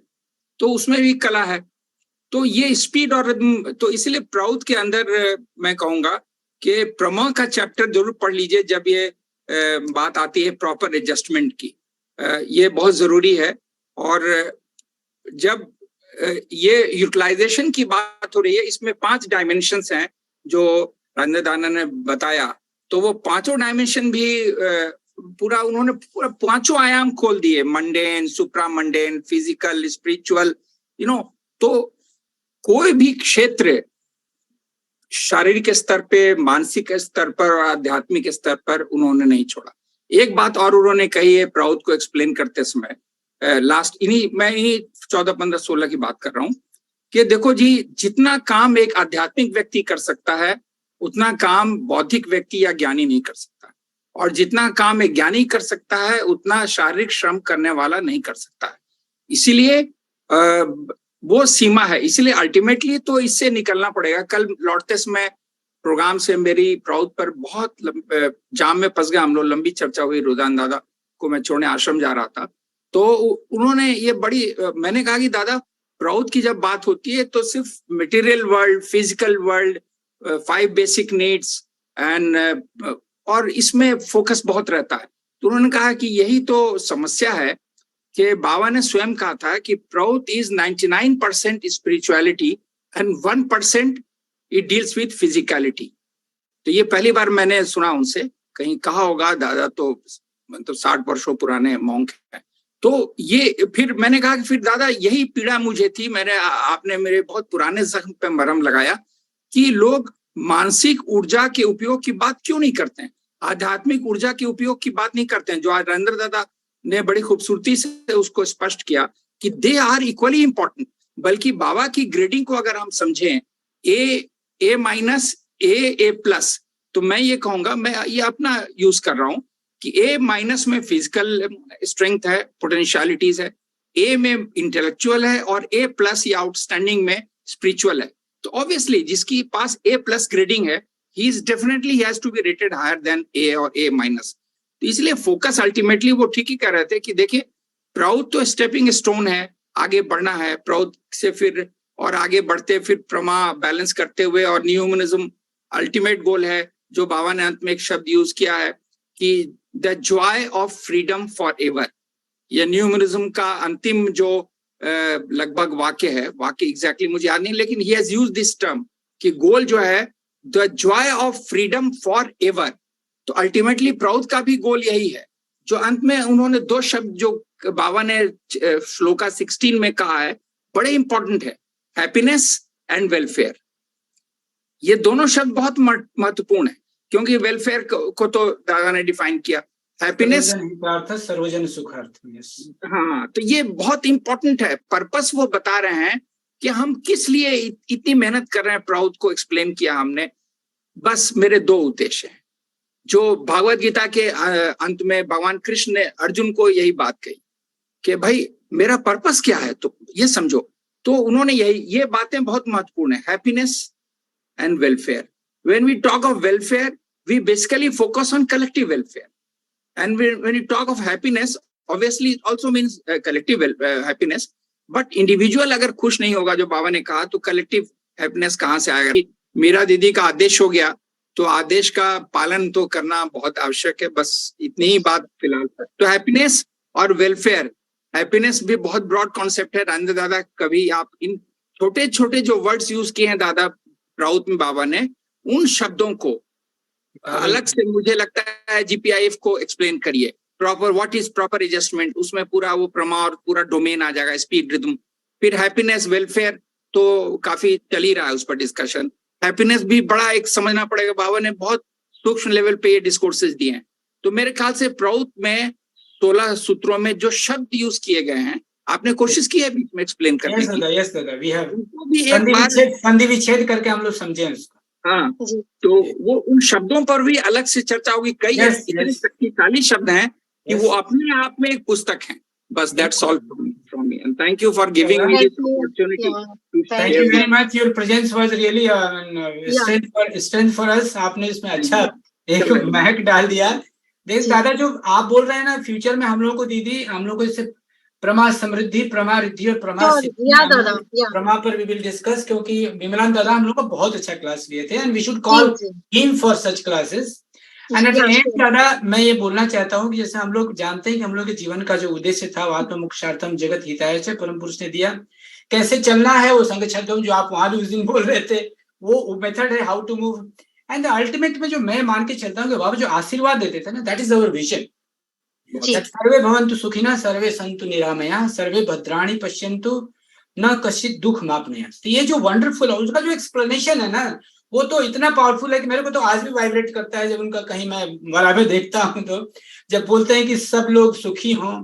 तो उसमें भी कला है। तो ये स्पीड और रिदम, तो इसलिए प्राउट के अंदर मैं कहूंगा कि प्रमा का चैप्टर जरूर पढ़ लीजिए जब ये बात आती है प्रॉपर एडजस्टमेंट की, ये बहुत जरूरी है। और जब ये यूटिलाइजेशन की बात हो रही है, इसमें 5 डायमेंशंस हैं जो रंजदाना ने बताया, तो वो 5 डायमेंशन भी पूरा उन्होंने पूरा 5 आयाम खोल दिए, मंडेन, सुप्रा मंडेन, फिजिकल, स्पिरिचुअल, तो कोई भी क्षेत्र शारीरिक स्तर पे, मानसिक स्तर पर और आध्यात्मिक स्तर पर उन्होंने नहीं छोड़ा। एक बात और उन्होंने कही है प्राउट को एक्सप्लेन करते समय, मैं इन्हीं 14, 15, 16 की बात कर रहा हूं कि देखो जी, जितना काम एक आध्यात्मिक व्यक्ति कर सकता है उतना काम बौद्धिक व्यक्ति या ज्ञानी नहीं कर सकता, और जितना काम एक ज्ञानी कर सकता है उतना शारीरिक श्रम करने वाला नहीं कर सकता है। इसीलिए वो सीमा है। इसलिए अल्टीमेटली तो इससे निकलना पड़ेगा। कल लौटते समय प्रोग्राम से मेरी प्राउत पर बहुत जाम में फंस गया हम लोग, लंबी चर्चा हुई। रुदान दादा को मैं छोड़ने आश्रम जा रहा था, तो उन्होंने ये मैंने कहा कि दादा प्राउत की जब बात होती है तो सिर्फ material world, physical world, 5 basic needs and और इसमें फोकस बहुत रहता है। तो उन्होंने कहा कि यही तो समस्या है कि बाबा ने स्वयं कहा था कि Prout is 99% spirituality and 1% it deals with physicality. तो ये पहली बार मैंने सुना उनसे, कहीं कहा होगा। दादा तो मतलब 60 वर्षों पुराने मॉन्क है। तो ये फिर मैंने कहा कि फिर दादा यही पीड़ा मुझे थी, आपने मेरे बहुत पुराने जख्म पे मरहम लगाया कि लोग मानसिक ऊर्जा के उपयोग की बात क्यों नहीं करते हैं, आध्यात्मिक ऊर्जा के उपयोग की बात नहीं करते हैं। जो आज नरेंद्र दादा ने बड़ी खूबसूरती से उसको स्पष्ट किया कि दे आर इक्वली इंपॉर्टेंट। बल्कि बाबा की ग्रेडिंग को अगर हम समझें, ए माइनस, ए प्लस, तो मैं ये कहूंगा, मैं ये अपना यूज कर रहा हूं कि ए माइनस में फिजिकल स्ट्रेंथ है, पोटेंशियलिटीज है, ए में इंटेलेक्चुअल है, और ए प्लस या आउटस्टैंडिंग में स्पिरिचुअल है। तो ऑब्वियसली जिसकी पास ए प्लस ग्रेडिंग है, he is definitely has to be rated higher than A और ए माइनस। तो इसलिए फोकस अल्टीमेटली वो ठीक ही कह रहे थे कि देखिए प्राउत तो स्टेपिंग स्टोन है, आगे बढ़ना है प्राउत से, फिर और आगे बढ़ते फिर प्रमा बैलेंस करते हुए, और न्यू ह्यूमनिज्म अल्टीमेट गोल है। जो बाबा ने अंत में एक शब्द यूज किया है कि the Joy of freedom for ever. यह न्यू ह्यूमनिज्म का अंतिम जो लगभग वाक्य है, वाक्य एग्जैक्टली मुझे याद नहीं, लेकिन he has used this term कि गोल जो है the Joy of freedom for ever. तो अल्टीमेटली प्राउत का भी गोल यही है। जो अंत में उन्होंने 2 शब्द जो बाबा ने श्लोका 16 में कहा है, बड़े इंपॉर्टेंट है, हैप्पीनेस एंड वेलफेयर। ये दोनों शब्द बहुत महत्वपूर्ण है, क्योंकि वेलफेयर को तो दादा ने डिफाइन किया, हैप्पीनेस सर्वजन सुखार्थ। हाँ, तो ये बहुत इंपॉर्टेंट है। पर्पस वो बता रहे हैं कि हम किस लिए इतनी मेहनत कर रहे हैं। प्राउत को एक्सप्लेन किया हमने। बस मेरे 2 उद्देश्य हैं। जो भागवत गीता के अंत में भगवान कृष्ण ने अर्जुन को यही बात कही कि भाई मेरा पर्पस क्या है, तो ये समझो। तो उन्होंने ये बातें बहुत महत्वपूर्ण है, happiness and welfare. When we talk of welfare, we basically focus on collective welfare. And when you talk of happiness, obviously it also means collective happiness. But individual अगर खुश नहीं होगा, जो बाबा ने कहा, तो collective happiness कहाँ से आएगा? मीरा दीदी का आदेश हो गया, तो आदेश का पालन तो करना बहुत आवश्यक है। बस इतनी ही बात फिलहाल। तो हैप्पीनेस और वेलफेयर, हैप्पीनेस भी बहुत ब्रॉड कॉन्सेप्ट है। राजेंद्र दादा, कभी आप इन छोटे छोटे जो वर्ड्स यूज किए हैं दादा प्राउत में बाबा ने, उन शब्दों को अलग से मुझे लगता है जीपीआईएफ को एक्सप्लेन करिए। Proper, what is proper adjustment, उसमें पूरा वो प्रमा और पूरा डोमेन आ जाएगा, स्पीड, रिदम। फिर हैप्पीनेस, वेलफेयर तो काफी चल ही रहा है, उस पर डिस्कशन। हैप्पीनेस भी बड़ा एक समझना पड़ेगा, बाबा ने बहुत सूक्ष्म लेवल पे ये डिस्कोर्सेज दिए हैं। तो मेरे ख्याल से प्राउत में 16 सूत्रों में जो शब्द यूज किए गए हैं, आपने कोशिश की है बीच में एक्सप्लेन करने की। यस दादा, वी हैव भी एक बार संधि विच्छेद करके हम लोग समझे उसको। हाँ, तो वो उन शब्दों पर भी अलग से चर्चा होगी। कई इतने शक्तिशाली शब्द हैं कि वो अपने आप में एक पुस्तक है। बस that's all from me, and thank you for giving me this opportunity. Thank you very much, your presence was really strength for us. आपने इसमें अच्छा एक महक डाल दिया। देख दादा, जो आप बोल रहे हैं ना, फ्यूचर में हम लोगों को दीदी, हम लोग को इससे प्रमा समृद्धि, प्रमा रिद्धि और प्रमा पर वी विल डिस्कस, क्योंकि विमलान दादा हम लोग को बहुत अच्छा क्लास लिए थे, and we should call him for such classes. And at the end dada, मैं ये बोलना चाहता हूँ कि जैसे हम लोग जानते हैं कि हम लोग के जीवन का जो उद्देश्य था, आत्म मोक्षार्थम जगत हिताय च, परम पुरुष ने दिया, कैसे चलना है वो संग छदम, जो आप वहां भी उस दिन बोल रहे थे, वो मेथड है how to move. And ultimate में जो मैं मान के चलता हूँ कि बाबा जो आशीर्वाद देते थे ना, दैट इज अवर विजन। सर्वे भवन्तु सुखिनः, सर्वे सन्तु निरामयाः, सर्वे भद्राणि पश्यन्तु न कश्चित् दुःख मापनीयः। तो ये जो वंडरफुल है, उसका जो एक्सप्लेनेशन है ना, वो तो इतना पावरफुल है कि मेरे को तो आज भी वाइब्रेट करता है जब उनका कहीं मैं बराबर देखता हूँ। तो जब बोलते हैं कि सब लोग सुखी हों,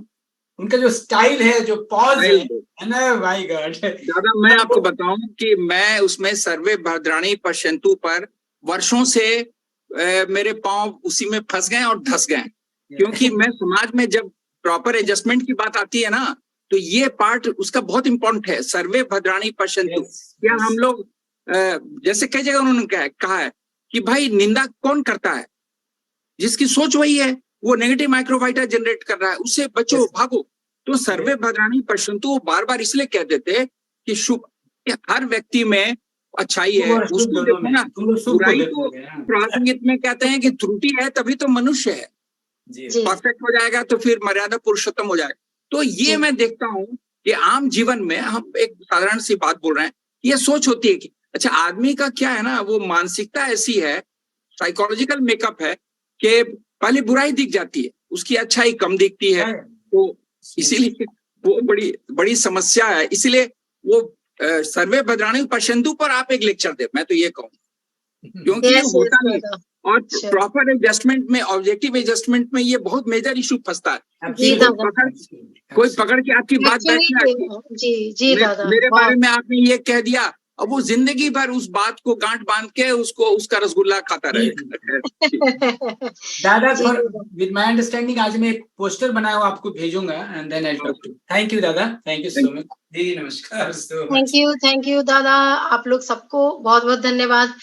उनका जो स्टाइल है, जो पॉज है ना, माय गॉड। दादा, मैं आपको बताऊं कि मैं उसमें सर्वे भद्राणि पश्यन्तु पर वर्षों से मेरे पांव उसी में फंस गए और धस गए, क्योंकि मैं समाज में जब प्रॉपर एडजस्टमेंट की बात आती है ना, तो ये पार्ट उसका बहुत इंपॉर्टेंट है, सर्वे भद्राणी पश्यन्तु। क्या हम लोग जैसे कई जगह उन्होंने कहा है कि भाई निंदा कौन करता है, जिसकी सोच वही है, वो नेगेटिव माइक्रोवाइटा जनरेट कर रहा है, उससे बचो, भागो। तो सर्वे भद्राणी पश्यन्तु वो बार बार इसलिए कहते थे कि शुभ, हर व्यक्ति में अच्छाई है, उसको देखो ना, बुराई को प्रासंगिक में कहते हैं कि त्रुटि है तभी तो मनुष्य है, परफेक्ट हो जाएगा तो फिर मर्यादा पुरुषोत्तम हो जाएगा। तो ये मैं देखता हूँ कि आम जीवन में हम एक साधारण सी बात बोल रहे हैं, ये सोच होती है कि अच्छा आदमी का क्या है ना, वो मानसिकता ऐसी है, साइकोलॉजिकल मेकअप है कि पहले बुराई दिख जाती है, उसकी अच्छाई कम दिखती है, तो इसीलिए वो बड़ी बड़ी समस्या है। इसीलिए वो सर्वे भद्राणी पश्यन्तु पर आप एक लेक्चर दे, मैं तो ये कहूँ, क्योंकि ये होता नहीं। और प्रॉपर एडजस्टमेंट में, ऑब्जेक्टिव एडजस्टमेंट में ये बहुत मेजर इशू फंसता है। कोई पकड़ के आपकी बात बैठना, मेरे बारे में आपने ये कह दिया, अब वो जिंदगी भर उस बात को गांठ बांध के उसको उसका रसगुल्ला खाता रहेगा। दादा, फॉर विद माय अंडरस्टैंडिंग आज मैं एक पोस्टर बनाया हुआ आपको भेजूंगा and then I talk to. Thank you dada, thank you so much. जी नमस्कार। थैंक यू दादा, आप लोग सबको बहुत बहुत धन्यवाद।